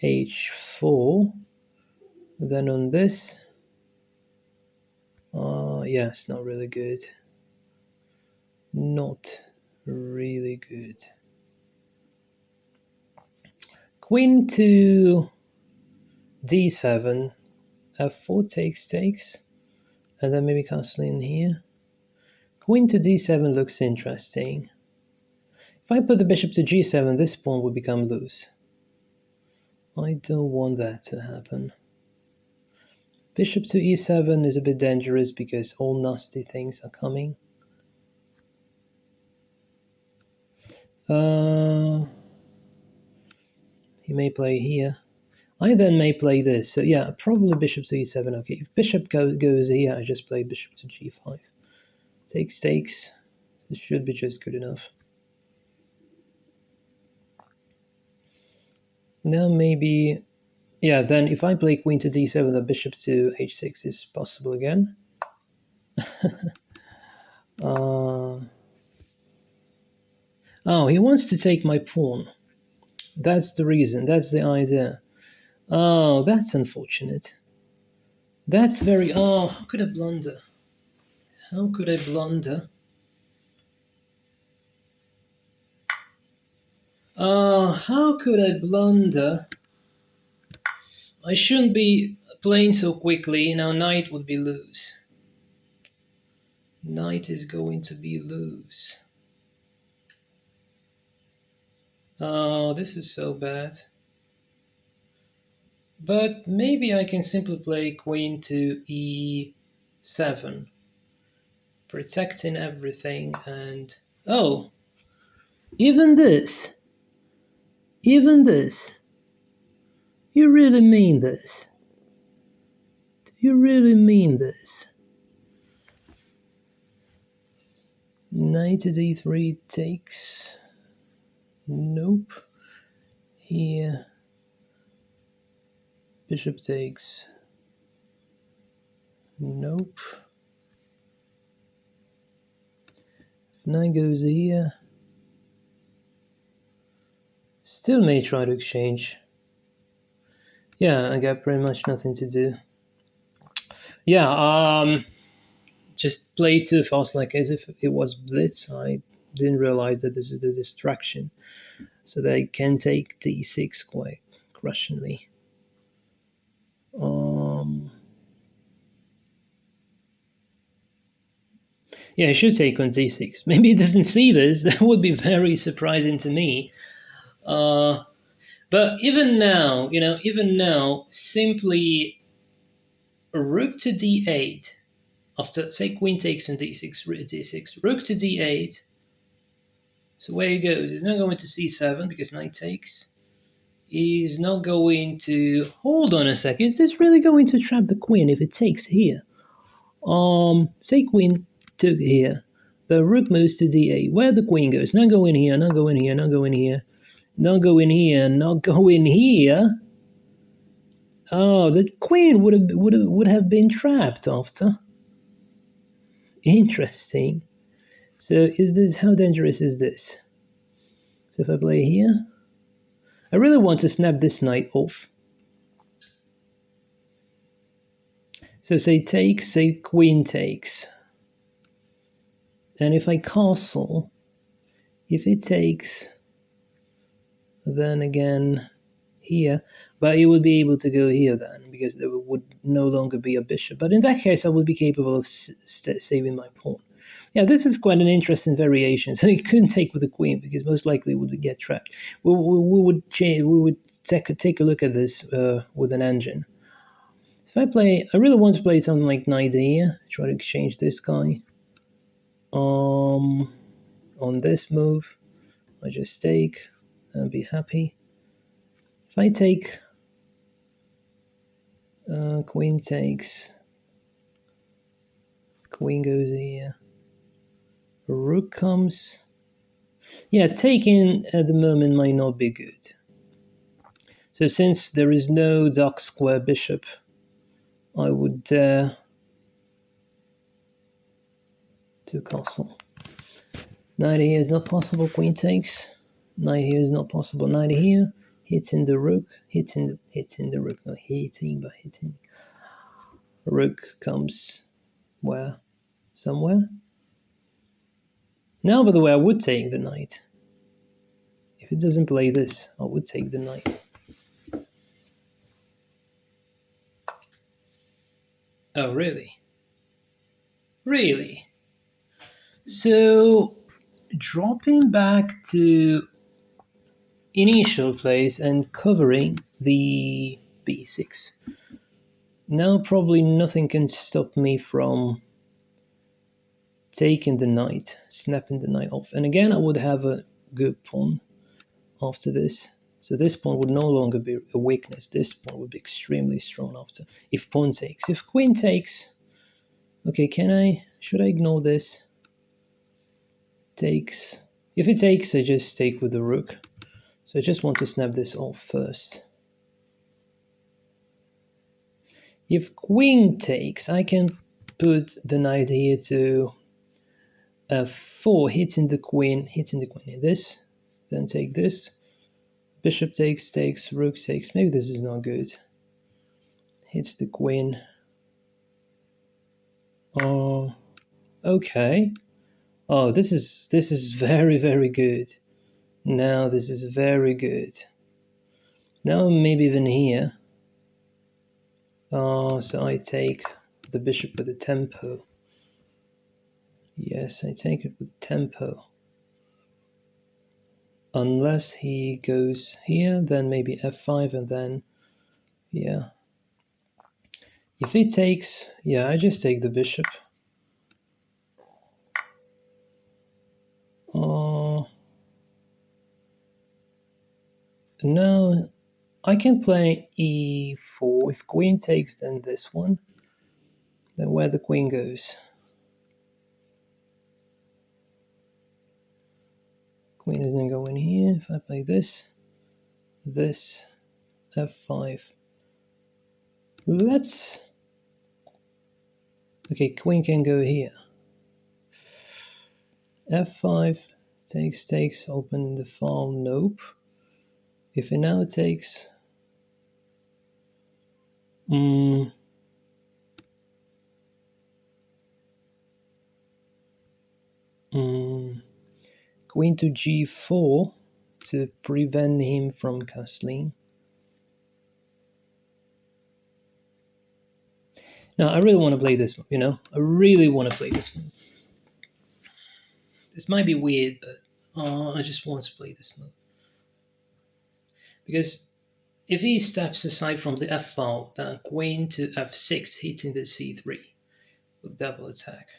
h4. Then on this, yeah, it's not really good. Not really good. Queen to d7, f4 takes, and then maybe castling here. Queen to d7 looks interesting. If I put the bishop to g7, this pawn would become loose. I don't want that to happen. Bishop to e7 is a bit dangerous because all nasty things are coming. He may play here. I then may play this. So yeah, probably bishop to e7. Okay, if bishop goes here, I just play bishop to g5. Takes. This should be just good enough. Now maybe, yeah, then if I play queen to d7, the bishop to h6 is possible again. Oh, he wants to take my pawn. That's the reason. That's the idea. Oh, that's unfortunate. That's very... Oh, how could I blunder? How could I blunder? How could I blunder? I shouldn't be playing so quickly. Now knight would be loose. Knight is going to be loose. Oh, this is so bad. But maybe I can simply play queen to e7. Protecting everything and... Oh! Even this! Even this! You really mean this? Do you really mean this? Knight to d3 takes... Nope. Here... Bishop takes... Nope. Knight goes here... Still may try to exchange. Yeah, I got pretty much nothing to do. Yeah, just play too fast, like as if it was blitz. I didn't realize that this is the distraction. So they can take d6 quite crushingly. Yeah, I should take on d6. Maybe it doesn't see this. That would be very surprising to me. Uh, but even now, simply rook to d8 after, say, queen takes on d6, d6, rook to d8. So where he goes, he's not going to c7 because knight takes. He's not going to. Hold on a sec. Is this really going to trap the queen if it takes here? Say queen took here. The rook moves to d8. Where the queen goes? Not go in here. Not go in here. Not go in here. Not go in here. Not go in here. Oh, the queen would have been trapped after. Interesting. So is this, how dangerous is this? So if I play here, I really want to snap this knight off. So say takes, say queen takes. And if I castle, if it takes, then again here, but it would be able to go here then, because there would no longer be a bishop. But in that case, I would be capable of saving my pawn. Yeah, this is quite an interesting variation. So he couldn't take with the queen because most likely it would get trapped. We would take a look at this with an engine. If I really want to play something like knight here. Try to exchange this guy. On this move, I just take and be happy. If I take queen takes, queen goes here, rook comes. Yeah, taking at the moment might not be good. So since there is no dark square bishop, I would dare to castle. Knight here is not possible, queen takes. Knight here is not possible, knight here. Hitting the rook, hitting the rook, not hitting, but hitting. Rook comes where? Somewhere? Now, by the way, I would take the knight. If it doesn't play this, I would take the knight. Oh, really? Really? So, dropping back to initial place and covering the b6. Now probably nothing can stop me from taking the knight, snapping the knight off. And again, I would have a good pawn after this. So this pawn would no longer be a weakness. This pawn would be extremely strong after. If pawn takes. If queen takes, okay, should I ignore this? Takes. If it takes, I just take with the rook. So I just want to snap this off first. If queen takes, I can put the knight here to f4, hitting the queen in this, then take this. Bishop takes, rook takes. Maybe this is not good. Hits the queen. Oh, okay. Oh, this is very, very good. Now this is very good. Now maybe even here. So I take the bishop with the tempo. Yes, I take it with tempo. Unless he goes here, then maybe f5 and then, yeah. If he takes, yeah, I just take the bishop. Now I can play e4. If queen takes, then this one. Then where the queen goes. Queen isn't going here. If I play this, f5. Okay, queen can go here. f5, takes, open the file, nope. If it now takes, queen to g4 to prevent him from castling. Now, I really want to play this one, I really want to play this one. This might be weird, but I just want to play this move. Because if he steps aside from the f file, then queen to f6 hitting the c3 with double attack.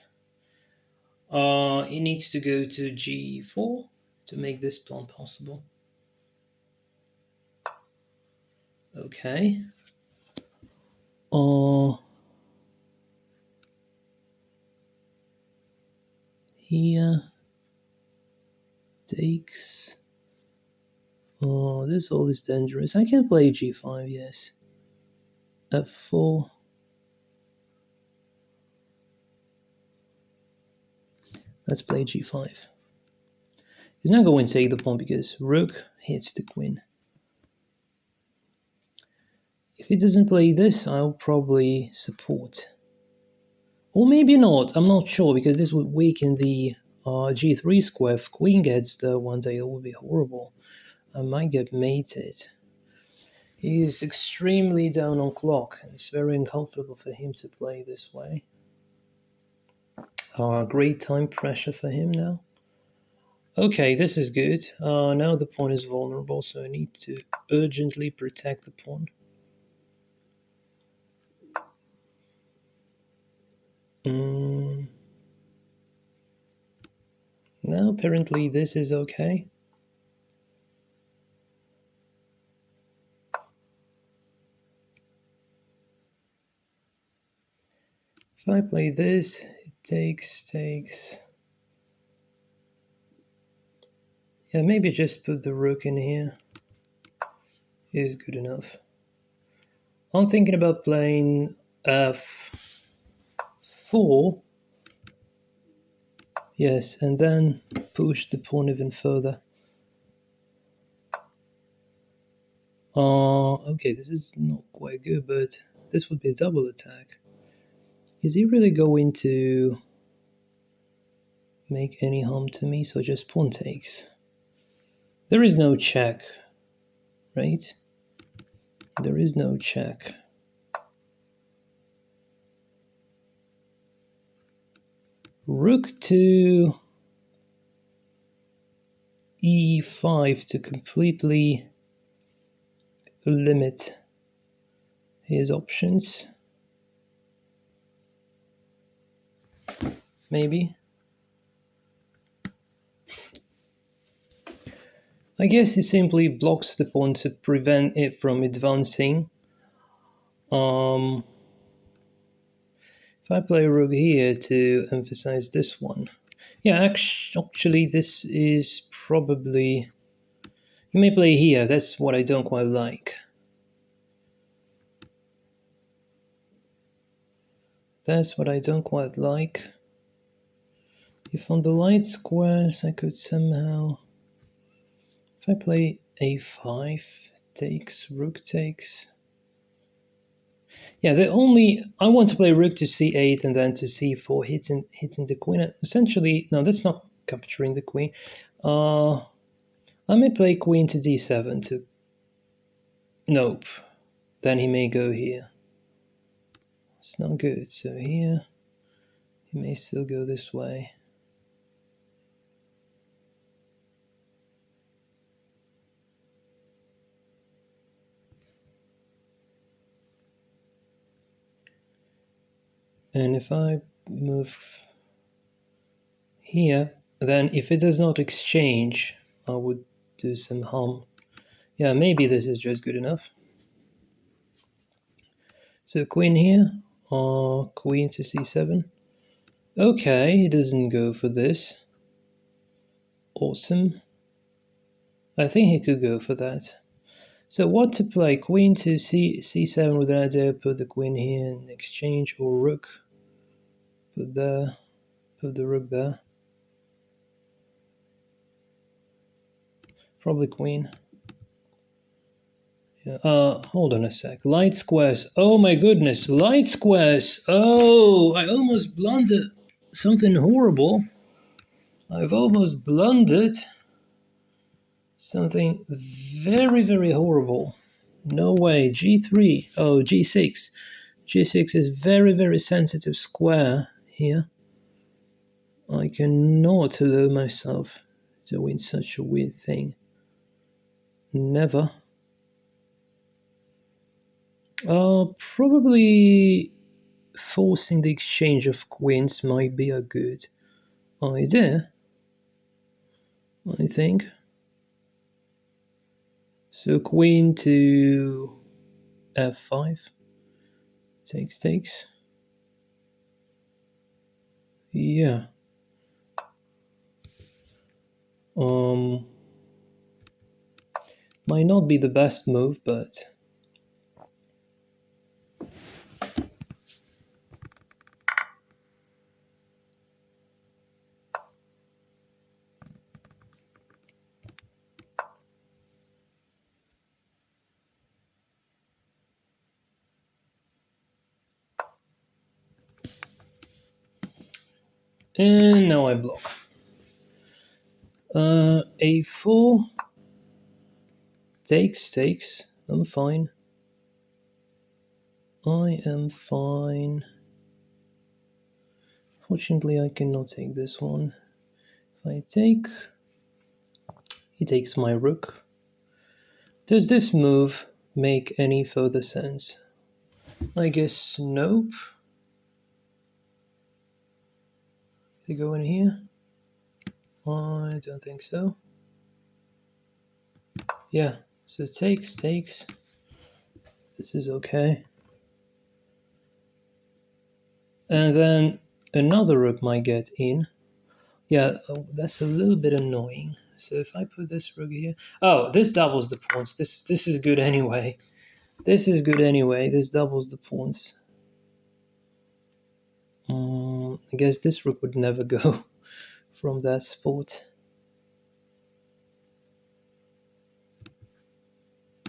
He needs to go to g4 to make this pawn possible. Okay. Here takes. Oh, this all is dangerous. I can play g5, yes. f4. Let's play g5. He's not going to take the pawn because rook hits the queen. If he doesn't play this, I'll probably support. Or maybe not, I'm not sure, because this would weaken the g3 square. If queen gets there one day, it would be horrible. I might get mated. He's extremely down on clock, and it's very uncomfortable for him to play this way. Great time pressure for him now. Okay, this is good. Now the pawn is vulnerable, so I need to urgently protect the pawn. Now apparently this is okay. If I play this, it takes. Yeah, maybe just put the rook in here. It is good enough. I'm thinking about playing f4. Yes, and then push the pawn even further. Okay, this is not quite good, but this would be a double attack. Is he really going to make any harm to me? So just pawn takes. There is no check, right? There is no check. Rook to e5 to completely limit his options. Maybe. I guess he simply blocks the pawn to prevent it from advancing. If I play rook here to emphasize this one. Yeah, actually this is probably... You may play here, that's what I don't quite like. That's what I don't quite like. If on the light squares I could somehow... If I play a5, takes, rook takes... Yeah, I want to play rook to c8 and then to c4, hitting the queen. Essentially, no, that's not capturing the queen. I may play queen to d7 to... Nope. Then he may go here. It's not good. So here, he may still go this way. And if I move here, then if it does not exchange, I would do some harm. Yeah, maybe this is just good enough. So queen here, or queen to c7. Okay, he doesn't go for this. Awesome. I think he could go for that. So what to play? Queen to c7 with an idea, put the queen here in exchange, or rook. Put the rook there. Probably queen. Yeah. Hold on a sec. Light squares. Oh my goodness, light squares. Oh, I almost blundered something horrible. I've almost blundered something very, very horrible. No way. G3. Oh, G6. G6 is very, very sensitive square here. I cannot allow myself doing such a weird thing. Never. Probably forcing the exchange of queens might be a good idea, I think. So queen to f5. Takes. Yeah. Um, might not be the best move, but and now I block. A4 takes. I'm fine. I am fine. Fortunately, I cannot take this one. If I take, he takes my rook. Does this move make any further sense? I guess nope. You go in here? I don't think so. Yeah, so takes. This is okay. And then another rook might get in. Yeah, that's a little bit annoying. So if I put this rook here... Oh, this doubles the pawns. This is good anyway. This doubles the pawns. I guess this rook would never go from that spot.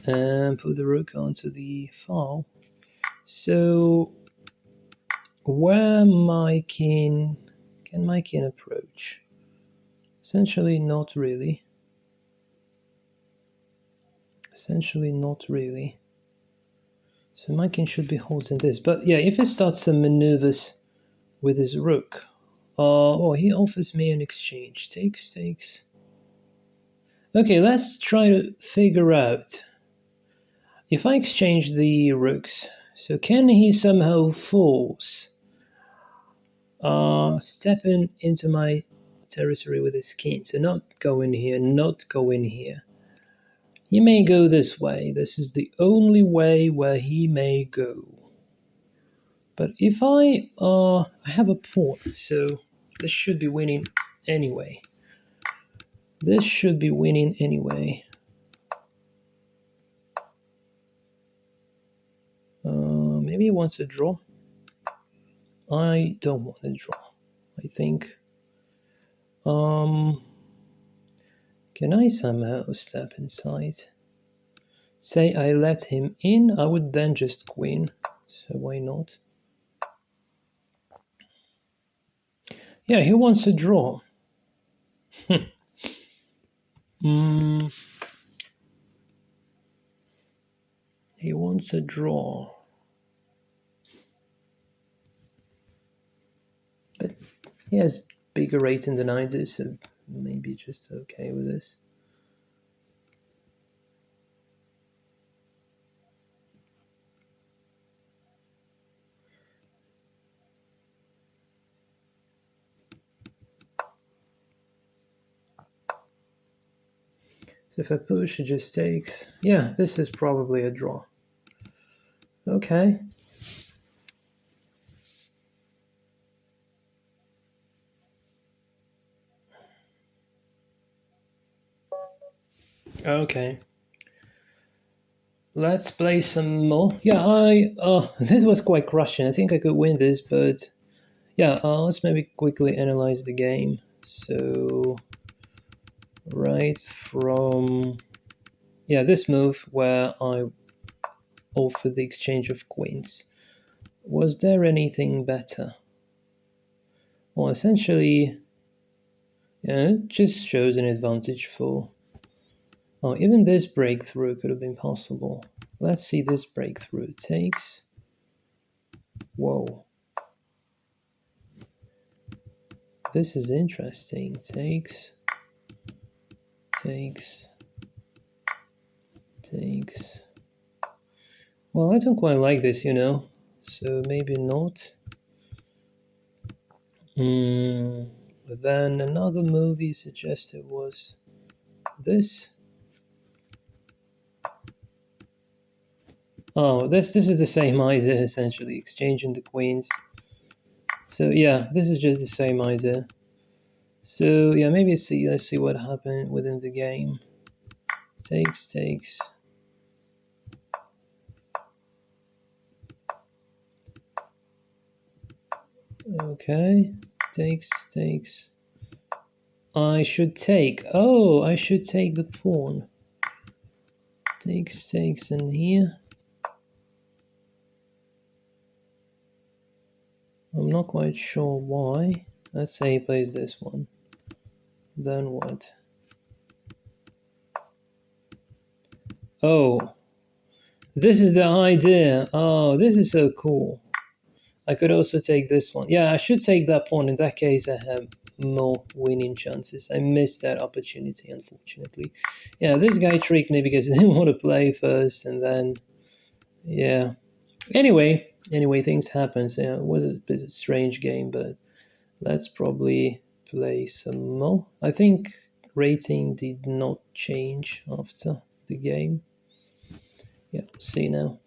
And put the rook onto the file. So where my king... Can my king approach? Essentially not really. So my king should be holding this. But yeah, if he starts some maneuvers with his rook... Oh, he offers me an exchange. Takes. Okay, let's try to figure out. If I exchange the rooks, so can he somehow force stepping into my territory with his king? So not go in here. He may go this way. This is the only way where he may go. But if I have a pawn, so this should be winning anyway. Maybe he wants a draw. I don't want a draw. I think. Can I somehow step inside? Say I let him in, I would then just queen. So why not? Yeah, he wants a draw. He wants a draw. But he has bigger rating than I do, so maybe just okay with this. So if I push, it just takes. Yeah, this is probably a draw. Okay. Okay. Let's play some more. Yeah, this was quite crushing. I think I could win this, but yeah, let's maybe quickly analyze the game. So, right from this move where I offer the exchange of queens. Was there anything better? Well, essentially, it just shows an advantage for... Oh, even this breakthrough could have been possible. Let's see this breakthrough. Takes. Whoa. This is interesting. Takes, takes, takes. Well, I don't quite like this, so maybe not. Then another move he suggested was this. Oh, this is the same idea, essentially, exchanging the queens. So yeah, this is just the same idea. So yeah, maybe let's see what happened within the game. Takes, takes. Okay, takes, takes. I should take. Oh, I should take the pawn. Takes, takes in here. I'm not quite sure why. Let's say he plays this one. Then what? Oh, this is the idea. Oh, this is so cool. I could also take this one. Yeah, I should take that pawn. In that case, I have more winning chances. I missed that opportunity, unfortunately. Yeah, this guy tricked me because he didn't want to play first, and then, yeah. Anyway, things happen. So yeah, it was a bit of a strange game, but let's probably play some more. I think rating did not change after the game. Yeah, see now.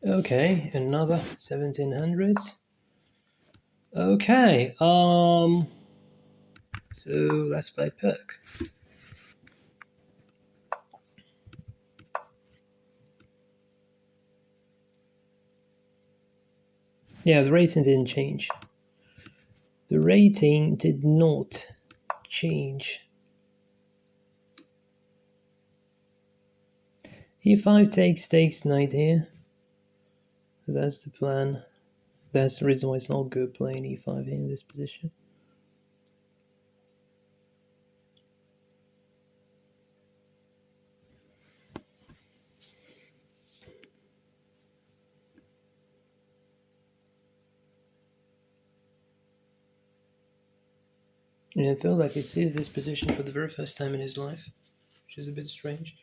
Okay, another 1700s. Okay, so let's play Perk. Yeah, the rating didn't change. The rating did not change. E5 takes knight here. That's the plan. That's the reason why it's not good playing E5 here in this position. Yeah, I feel like it sees this position for the very first time in his life, which is a bit strange.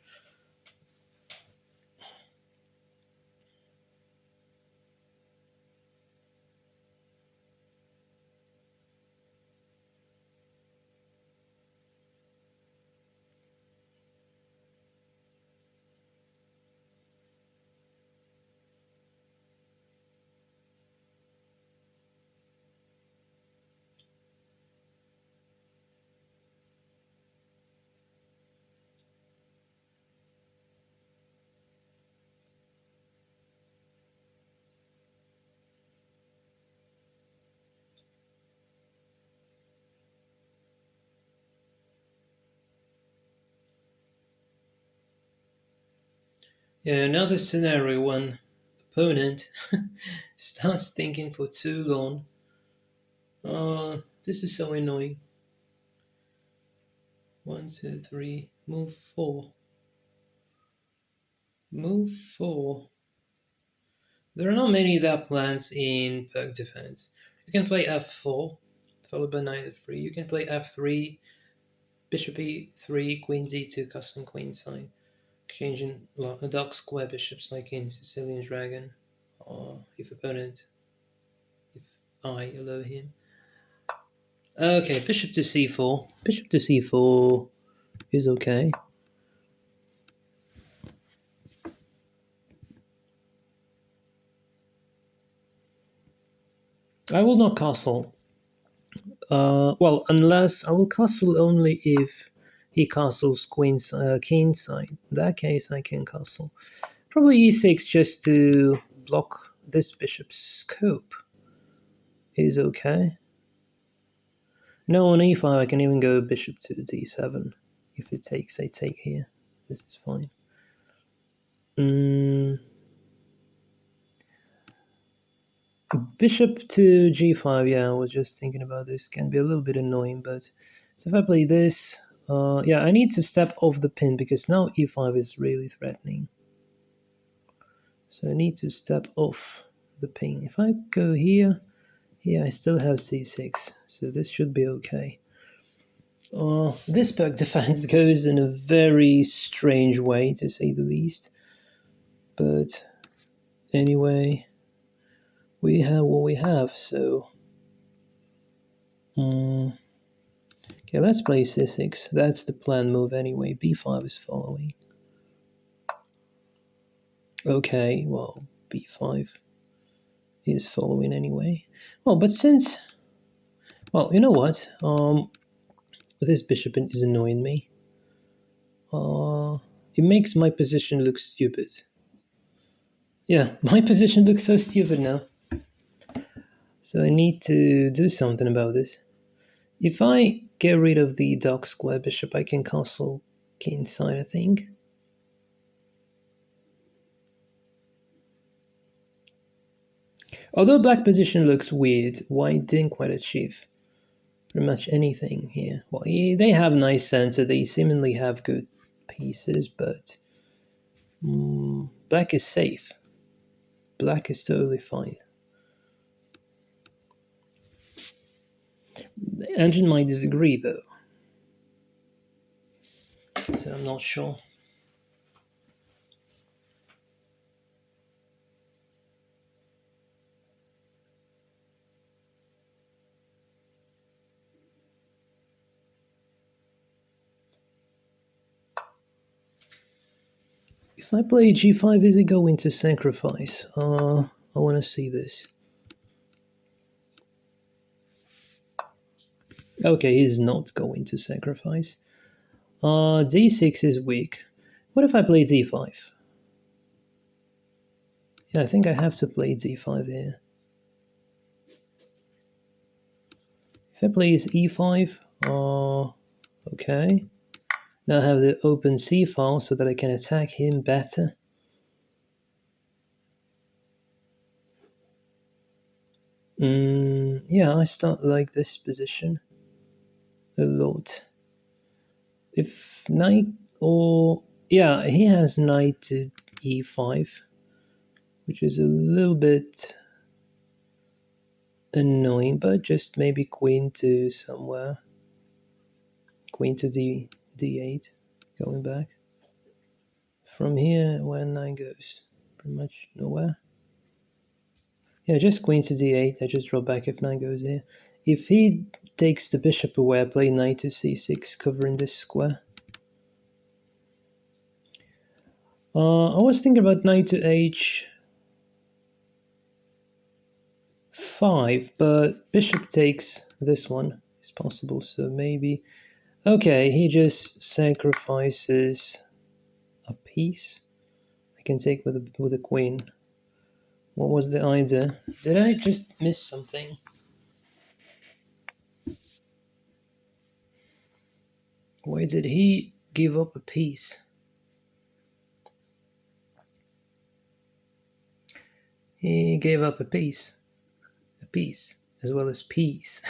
Yeah, another scenario when opponent starts thinking for too long. This is so annoying. 1, 2, 3, move 4. Move 4. There are not many that plans in Perk defense. You can play f4, followed by knight f3. You can play f3, bishop e3, queen d2, custom queen side, exchanging dark square bishops like in Sicilian Dragon, or if I allow him. Okay, bishop to c4. Bishop to c4 is okay. I will not castle. Well, unless I will castle only if he castles king side. In that case, I can castle. Probably e6 just to block this bishop's scope is okay. No, on e5 I can even go bishop to d7. If it takes, I take here. This is fine. Bishop to g5, yeah, I was just thinking about this. Can be a little bit annoying, but so if I play this, yeah, I need to step off the pin because now e5 is really threatening. So I need to step off the pin. If I go here, I still have c6, so this should be okay. This perk defense goes in a very strange way, to say the least. But anyway, we have what we have, so... Okay, let's play c6. That's the planned move anyway. b5 is following. Okay, well, b5 is following anyway. Well, but since... Well, you know what? This bishop is annoying me. It makes my position look stupid. Yeah, my position looks so stupid now. So I need to do something about this. If I get rid of the dark square bishop, I can castle kingside, I think. Although black position looks weird, white didn't quite achieve pretty much anything here. Well, they have nice center, they seemingly have good pieces, but black is safe. Black is totally fine. The engine might disagree though, so I'm not sure. If I play g5, is it going to sacrifice? I want to see this. Okay, he's not going to sacrifice. d6 is weak. What if I play d5? Yeah, I think I have to play d5 here. If I play e5, okay. Now I have the open c file so that I can attack him better. Yeah, I start like this position a lot. If knight or... Yeah, he has knight to e5, which is a little bit annoying, but just maybe queen to somewhere. Queen to d8, going back. From here, where knight goes? Pretty much nowhere. Yeah, just queen to d8. I just draw back if knight goes here. If he takes the bishop away, I play knight to c6, covering this square. I was thinking about knight to h5, but bishop takes this one. It's possible, so maybe... Okay, he just sacrifices a piece. I can take with a queen. What was the idea? Did I just miss something? Why did he give up a piece? He gave up a piece, as well as peace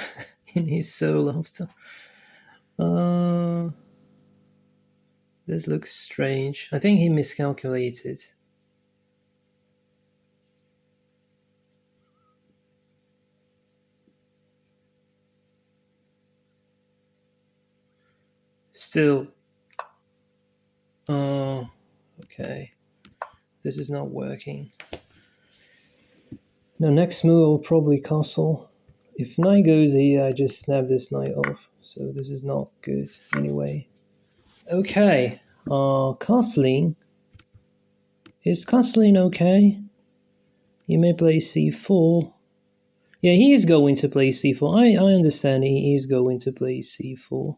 in his soul after. This looks strange. I think he miscalculated. Still. Oh, okay. This is not working. Now, next move I will probably castle. If knight goes here, I just snap this knight off. So this is not good anyway. Okay, castling. Is castling okay? He may play c4. Yeah, he is going to play c4. I understand he is going to play c4.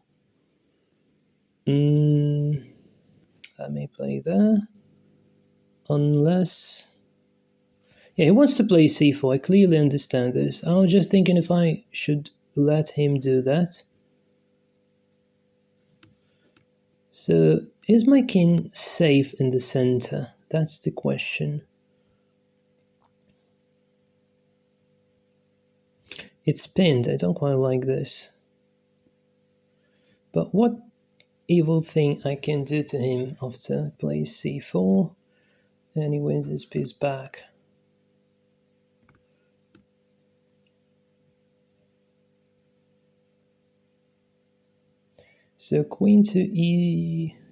I may play there. Unless... Yeah, he wants to play c4. I clearly understand this. I was just thinking if I should let him do that. So, is my king safe in the center? That's the question. It's pinned. I don't quite like this. But what evil thing I can do to him after I play c4 and he wins his piece back? So queen to e7,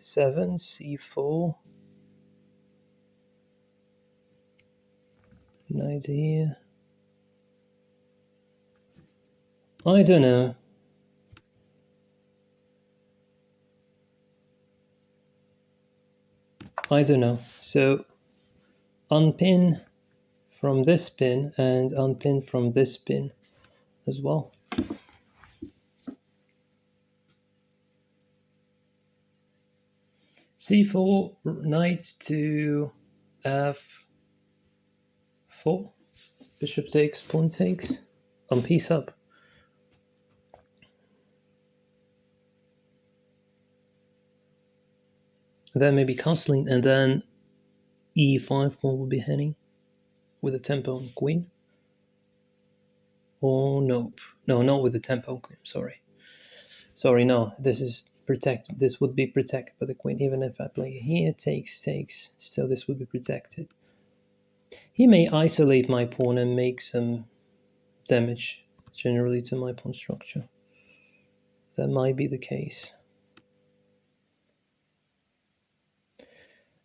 c4. Knight here. I don't know. I don't know. So unpin from this pin and unpin from this pin as well. c4, knight to f4. Bishop takes, pawn takes. On piece up. And then maybe castling, and then e5 pawn will be heading with a tempo on queen. Oh, nope. No, not with the tempo on queen, sorry. Sorry, no. This is protected. This would be protected by the queen. Even if I play here, takes, takes, still this would be protected. He may isolate my pawn and make some damage generally to my pawn structure. That might be the case.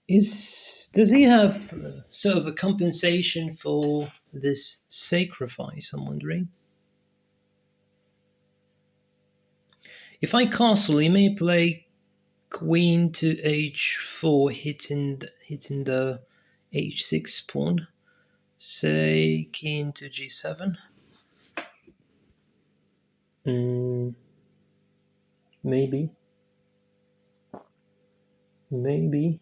Does he have sort of a compensation for this sacrifice, I'm wondering? If I castle, he may play queen to h4, hitting the h6 pawn. Say king to g7. Maybe. Maybe.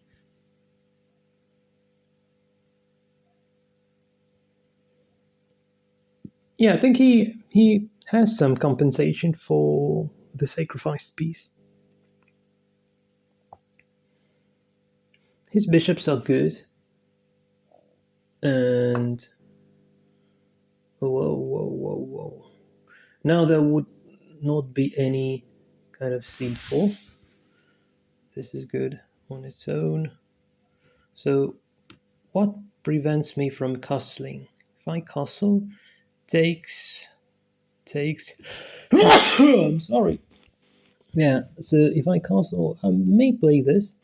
Yeah, I think he has some compensation for the sacrificed piece. His bishops are good. And whoa. Now there would not be any kind of c4. This is good on its own. So what prevents me from castling? If I castle, takes. I'm sorry. Yeah, so if I castle, I may play this.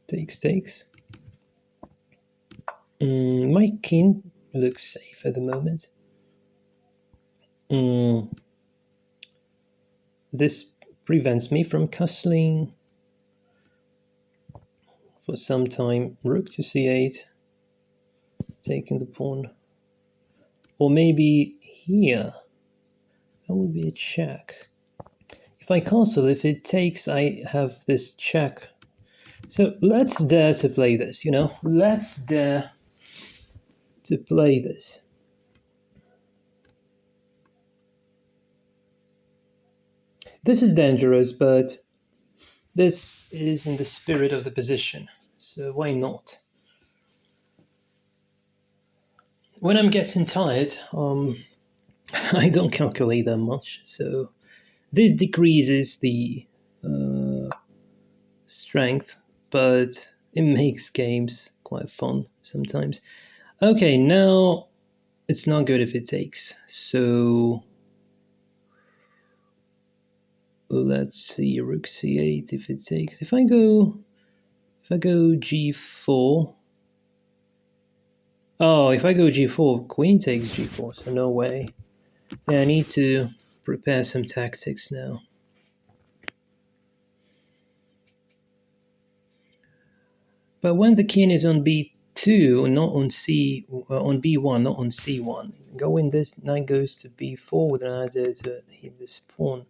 Takes. My king looks safe at the moment. This prevents me from castling for some time. Rook to c8, taking the pawn. Or maybe here. That would be a check. If I castle, if it takes, I have this check. So let's dare to play this, you know? Let's dare to play this. This is dangerous, but this is in the spirit of the position. So why not? When I'm getting tired, I don't calculate that much. So this decreases the strength, but it makes games quite fun sometimes. Okay, now it's not good if it takes. So let's see, rook c8 if it takes. If I go g4. Oh, if I go g4, queen takes g4, so no way. Yeah, I need to prepare some tactics now. But when the king is on b2, not on on b1, not on c1, going this knight goes to b4 with an idea to hit this pawn.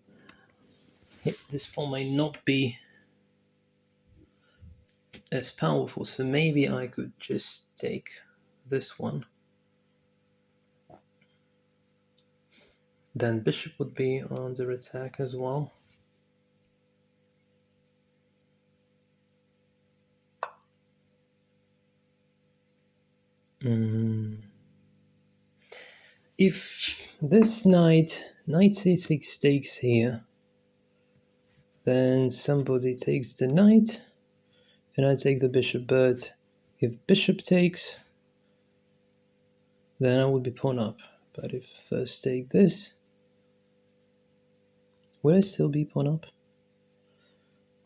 This pawn might not be as powerful, so maybe I could just take this one. Then bishop would be under attack as well. If this knight c6 takes here, then somebody takes the knight, and I take the bishop. But if bishop takes, then I would be pawn up. But if first take this, will I still be pawn up?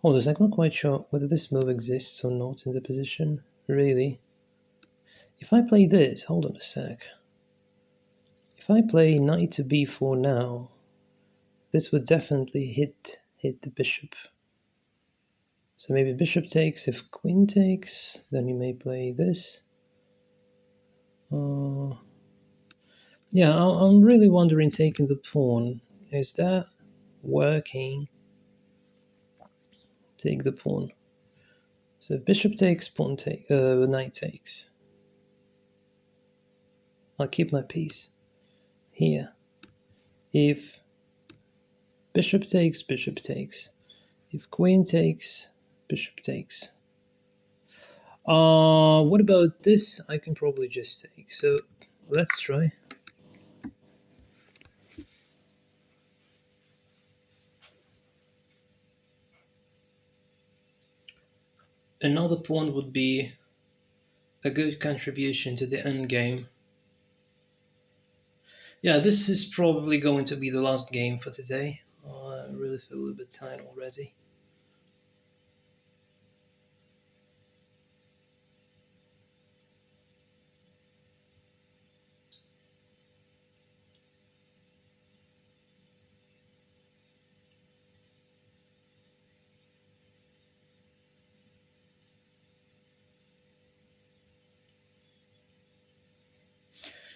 Hold on, I'm not quite sure whether this move exists or not in the position, really. If I play this, hold on a sec. If I play knight to b4 now, this would definitely hit the bishop. So maybe bishop takes. If queen takes, then you may play this. Yeah, I'm really wondering taking the pawn. Is that working? Take the pawn. So if bishop takes, pawn take, knight takes. I'll keep my piece here. If bishop takes, bishop takes. If queen takes, bishop takes. What about this? I can probably just take. So let's try. Another pawn would be a good contribution to the endgame. Yeah, this is probably going to be the last game for today. I really feel a little bit tired already.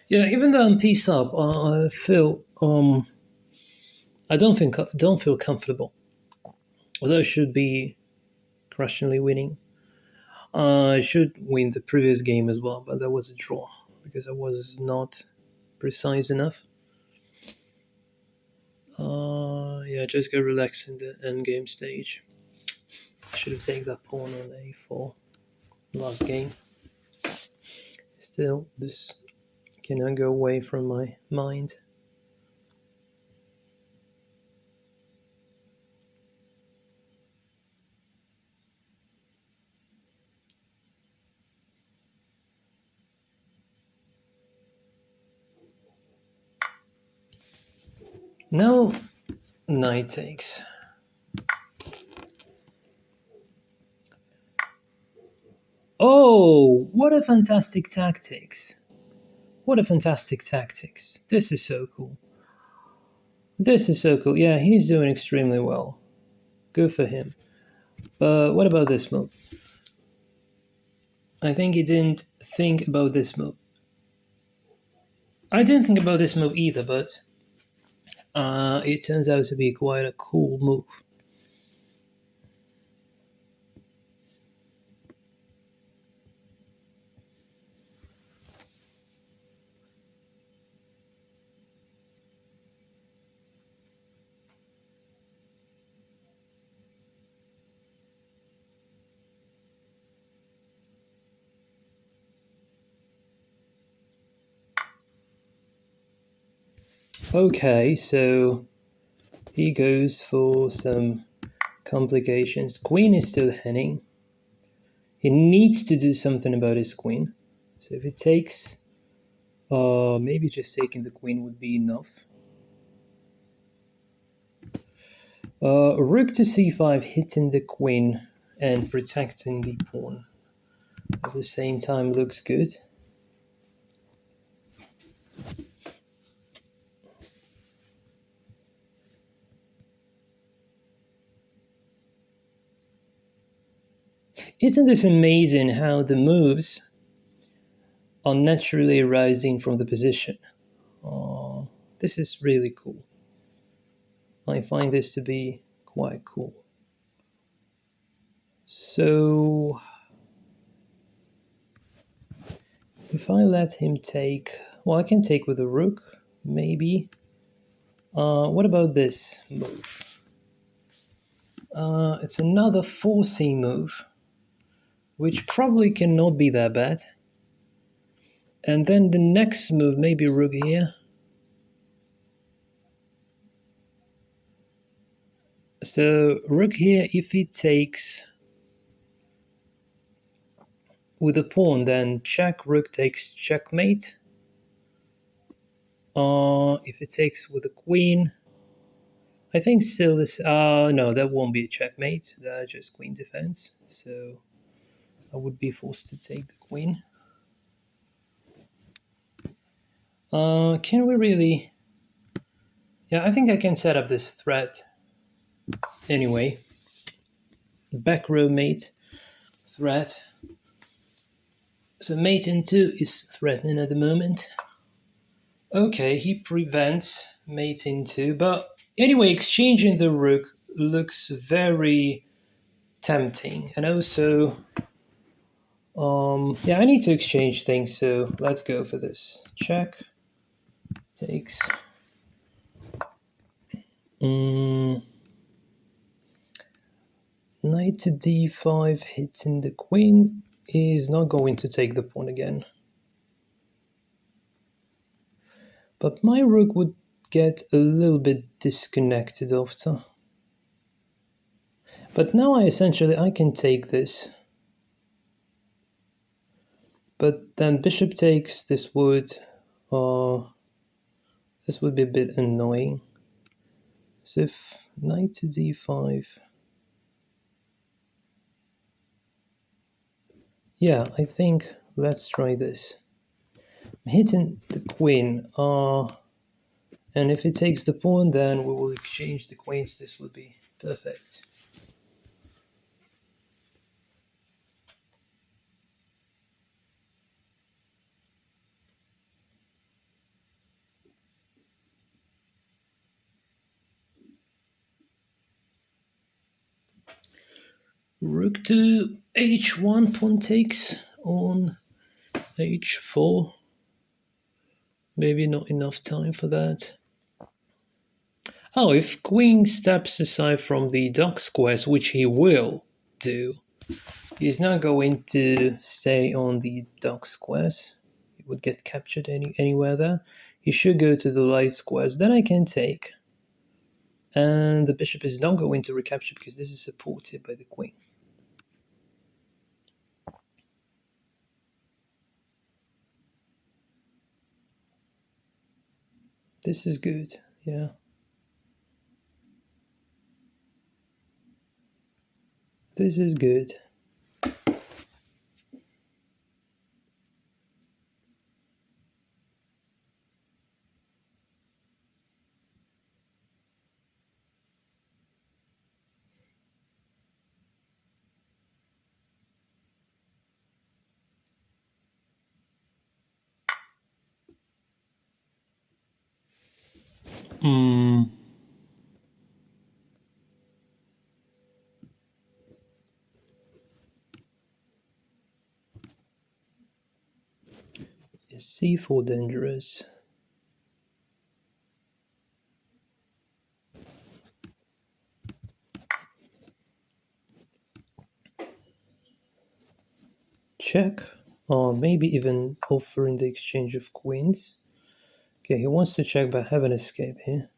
Yeah, even though I'm piece up, I feel I don't feel comfortable. Although I should be crushingly winning. I should win the previous game as well, but that was a draw because I was not precise enough. Yeah, just go relax in the end game stage. Should have taken that pawn on a4 last game. Still, this cannot go away from my mind. Now, knight takes. Oh, what a fantastic tactics. What a fantastic tactics. This is so cool. This is so cool. Yeah, he's doing extremely well. Good for him. But what about this move? I think he didn't think about this move. I didn't think about this move either, but it turns out to be quite a cool move. Okay, so he goes for some complications. Queen is still hanging. He needs to do something about his queen. So if it takes, maybe just taking the queen would be enough. Rook to c5, hitting the queen and protecting the pawn at the same time looks good. Isn't this amazing how the moves are naturally arising from the position? This is really cool. I find this to be quite cool. So if I let him take, well, I can take with a rook, maybe. What about this move? It's another 4c move, which probably cannot be that bad. And then the next move, maybe rook here. So rook here, if he takes with a pawn, then check, rook takes checkmate. If it takes with a queen, I think still this. No, that won't be a checkmate. That's just queen defense. So I would be forced to take the queen. Can we really? Yeah, I think I can set up this threat anyway. Back row mate threat. So mate in 2 is threatening at the moment. Okay, he prevents mate in 2, but anyway, exchanging the rook looks very tempting. And also, yeah, I need to exchange things, so let's go for this. Check, takes. Knight to d5 hitting the queen is not going to take the pawn again. But my rook would get a little bit disconnected after. But now I can take this. But then bishop takes, this would be a bit annoying. So if knight to d5, yeah, I think let's try this. I'm hitting the queen, and if it takes the pawn, then we will exchange the queens. This would be perfect. Rook to h1, pawn takes on h4. Maybe not enough time for that. Oh, if queen steps aside from the dark squares, which he will do, he's not going to stay on the dark squares. He would get captured anywhere there. He should go to the light squares. Then I can take. And the bishop is not going to recapture because this is supported by the queen. This is good, yeah. This is good. Is c4 dangerous? Check, or maybe even offering the exchange of queens. Okay, he wants to check but have an escape here.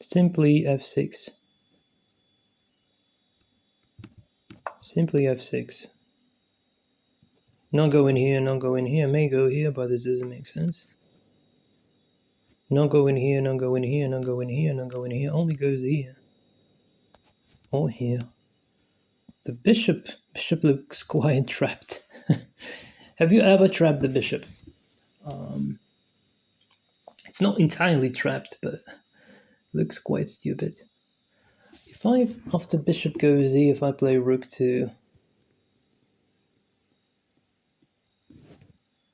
Simply f6. Simply f6. Not go in here, not go in here. May go here, but this doesn't make sense. Not go in here, not go in here, not go in here, not go in here. Only goes here. Or here. The bishop looks quite trapped. Have you ever trapped the bishop? It's not entirely trapped, but looks quite stupid. If I, after bishop goes here, if I play rook to...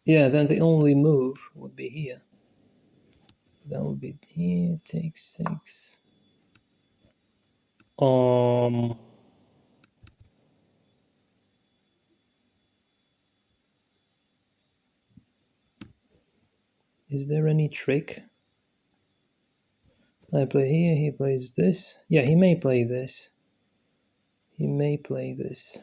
Yeah, then the only move would be here. That would be here, takes. Is there any trick? I play here, he plays this. Yeah, he may play this. He may play this.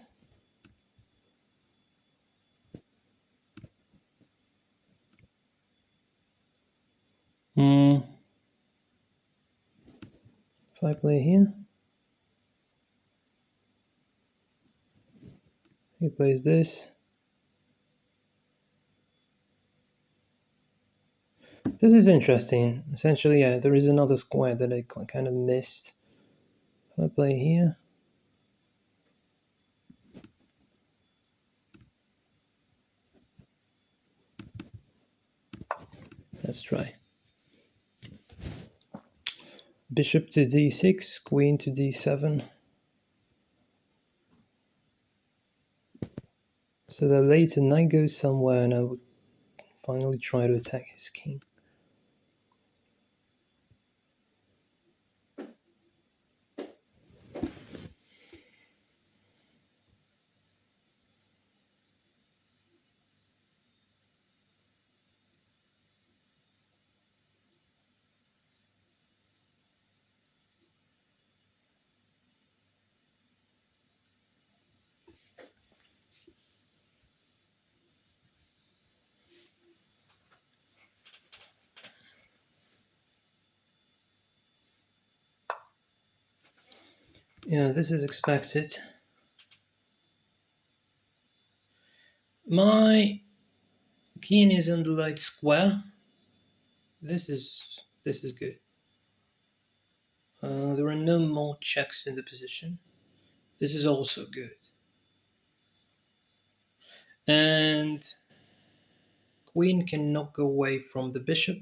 If I play here, he plays this. This is interesting. Essentially, yeah, there is another square that I kind of missed. If I play here, let's try. Bishop to d6, queen to d7. So that later knight goes somewhere and I would finally try to attack his king. Yeah, this is expected. My king is on the light square. This is good. There are no more checks in the position. This is also good. And queen cannot go away from the bishop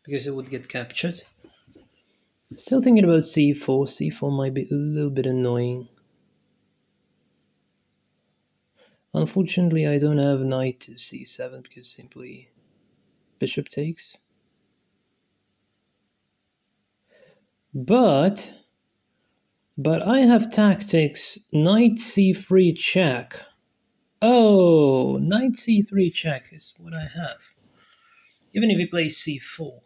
because it would get captured. Still thinking about c4. c4 might be a little bit annoying. Unfortunately, I don't have knight to c7 because simply bishop takes. But I have tactics. Knight c3 check. Oh, knight c3 check is what I have. Even if he plays c4.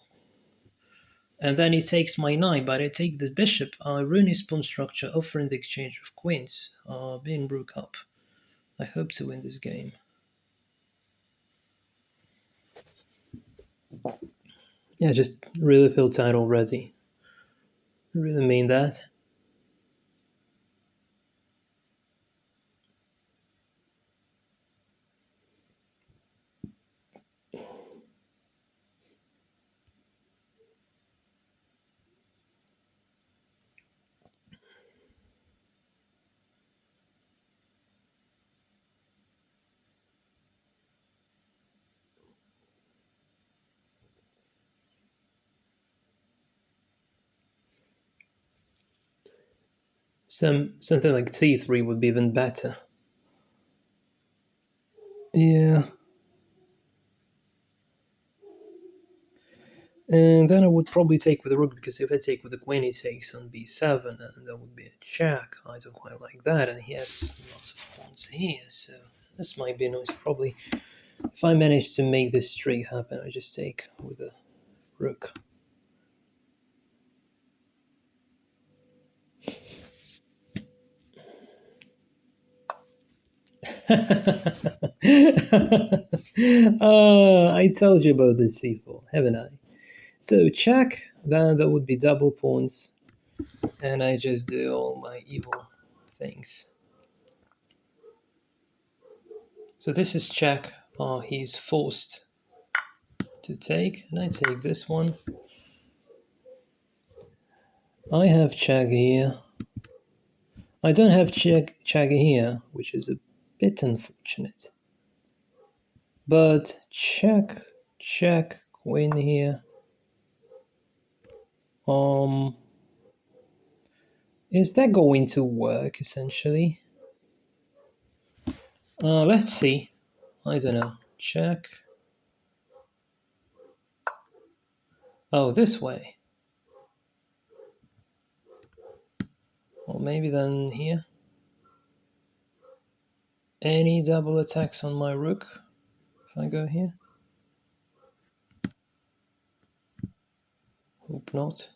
And then he takes my knight, but I take the bishop. I ruin his pawn structure, offering the exchange of queens, being rook up. I hope to win this game. Yeah, just really feel tired already. I really mean that. Something like c3 would be even better. Yeah. And then I would probably take with the rook, because if I take with the queen, he takes on b7, and that would be a check. I don't quite like that, and he has lots of pawns here, so this might be nice. Probably, if I manage to make this trick happen, I just take with the rook. I told you about this c4, haven't I? So check, then that would be double pawns, and I just do all my evil things. So this is check. He's forced to take, and I take this one. I have check here. I don't have check here, which is a bit unfortunate. But check, queen here. Is that going to work, essentially? Let's see. I don't know. Check. Oh, this way. Or maybe then here. Any double attacks on my rook if I go here? Hope not.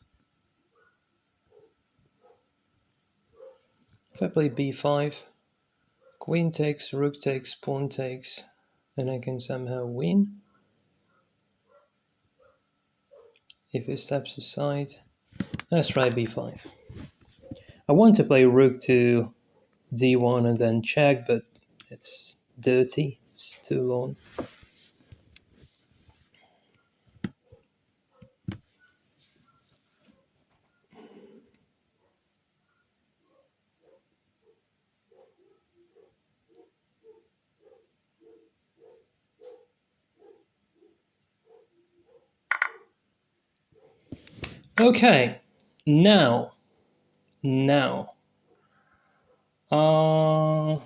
If I play b5, queen takes, rook takes, pawn takes, then I can somehow win. If he steps aside. Let's try b5. I want to play rook to d1 and then check, but it's dirty. It's too long. Okay, now, uh,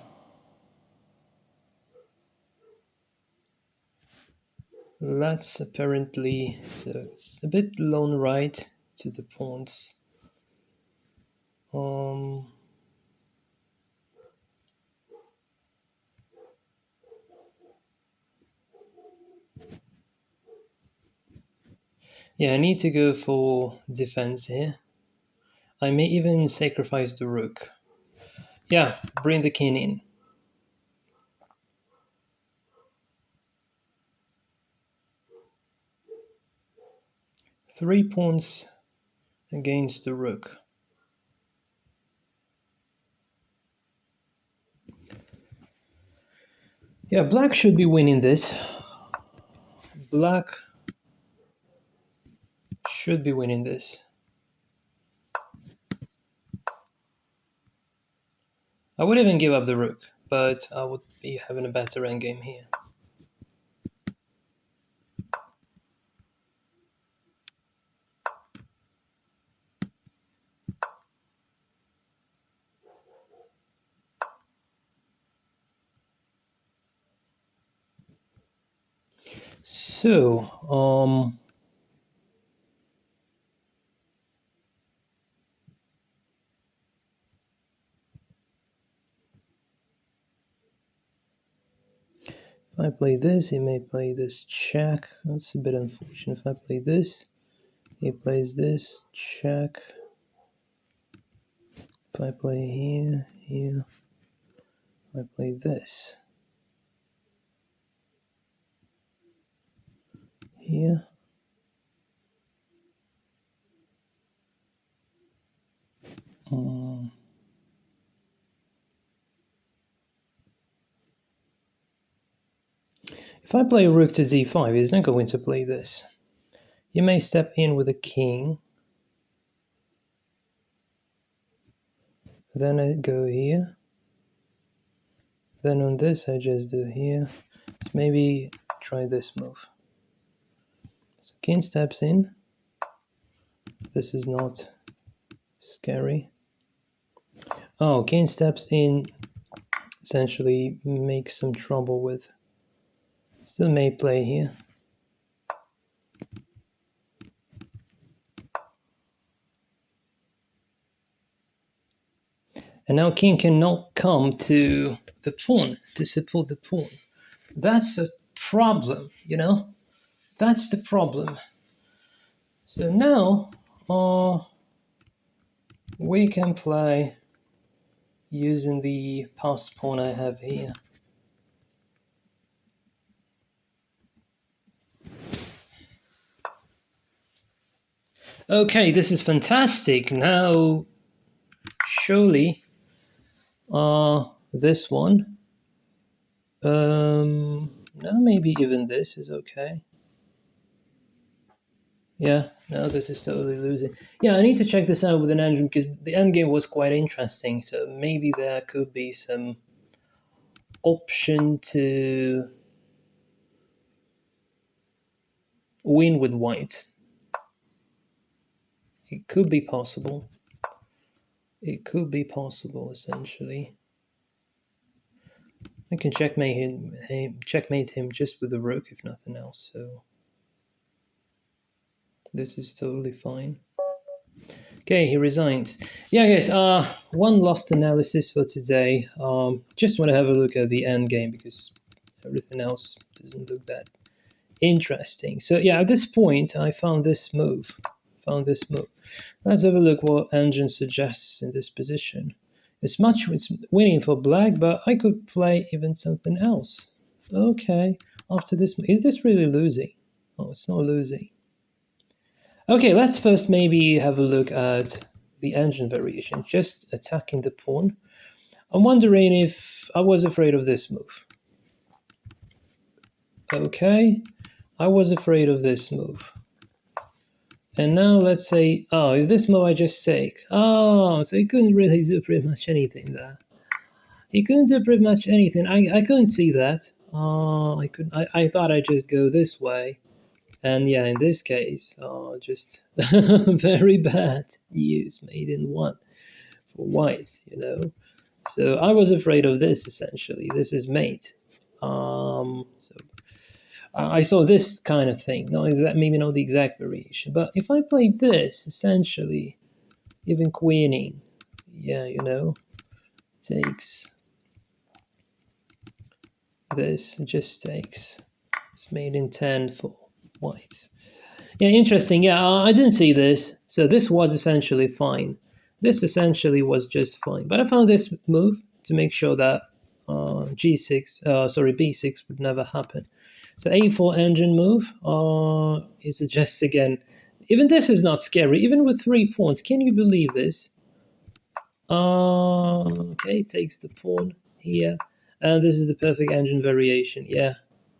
let's apparently, so it's a bit long right to the pawns. Yeah, I need to go for defense here. I may even sacrifice the rook. Yeah, bring the king in. 3 pawns against the rook. Yeah, black should be winning this. Black should be winning this. I would even give up the rook, but I would be having a better endgame here. So, if I play this, he may play this check. That's a bit unfortunate. If I play this, he plays this check. If I play here, here, if I play this, here. If I play rook to d5, he's not going to play this. You may step in with a king. Then I go here. Then on this, I just do here. So maybe try this move. So king steps in. This is not scary. Oh, king steps in, essentially makes some trouble with. Still may play here. And now king cannot come to the pawn to support the pawn. That's a problem, you know? That's the problem. So now we can play using the passed pawn I have here. Okay, this is fantastic. Now, surely, this one. Now maybe even this is okay. Yeah, no, this is totally losing. Yeah, I need to check this out with an engine because the endgame was quite interesting. So maybe there could be some option to win with white. It could be possible. It could be possible, essentially. I can checkmate him just with the rook, if nothing else. So this is totally fine. Okay, he resigns. Yeah, guys. One last analysis for today. Just want to have a look at the end game because everything else doesn't look that interesting. So yeah, at this point, I found this move. Let's have a look what engine suggests in this position. It's winning for black, but I could play even something else. Okay, after this, is this really losing? Oh, it's not losing. Okay, let's first maybe have a look at the engine variation, just attacking the pawn. I'm wondering if I was afraid of this move. Okay, I was afraid of this move. And now let's say, oh, if this move I just take. Oh, so he couldn't really do pretty much anything there. He couldn't do pretty much anything. I couldn't see that. I thought I'd just go this way. And yeah, in this case, just very bad news made in one for whites, you know. So I was afraid of this essentially. This is mate. So I saw this kind of thing. Not exact, maybe not the exact variation, but if I play this, essentially, even queening, yeah, you know, takes this, just takes. It's made in 10 for whites. Yeah, interesting. Yeah, I didn't see this. So this was essentially fine. This essentially was just fine. But I found this move to make sure that b6 would never happen. So a4 engine move is just again. Even this is not scary. Even with 3 pawns, can you believe this? Okay, takes the pawn here, and this is the perfect engine variation. Yeah,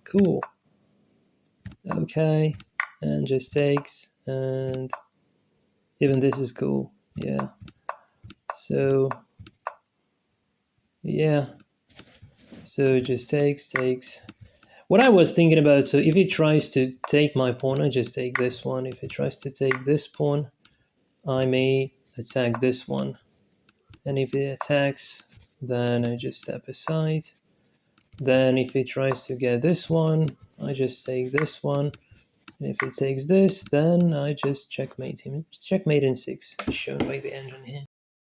cool. Okay, and just takes, and even this is cool. Yeah. So yeah. So just takes. What I was thinking about, so if he tries to take my pawn, I just take this one. If he tries to take this pawn, I may attack this one. And if he attacks, then I just step aside. Then if he tries to get this one, I just take this one. And if he takes this, then I just checkmate him. Checkmate in 6, shown by the engine here.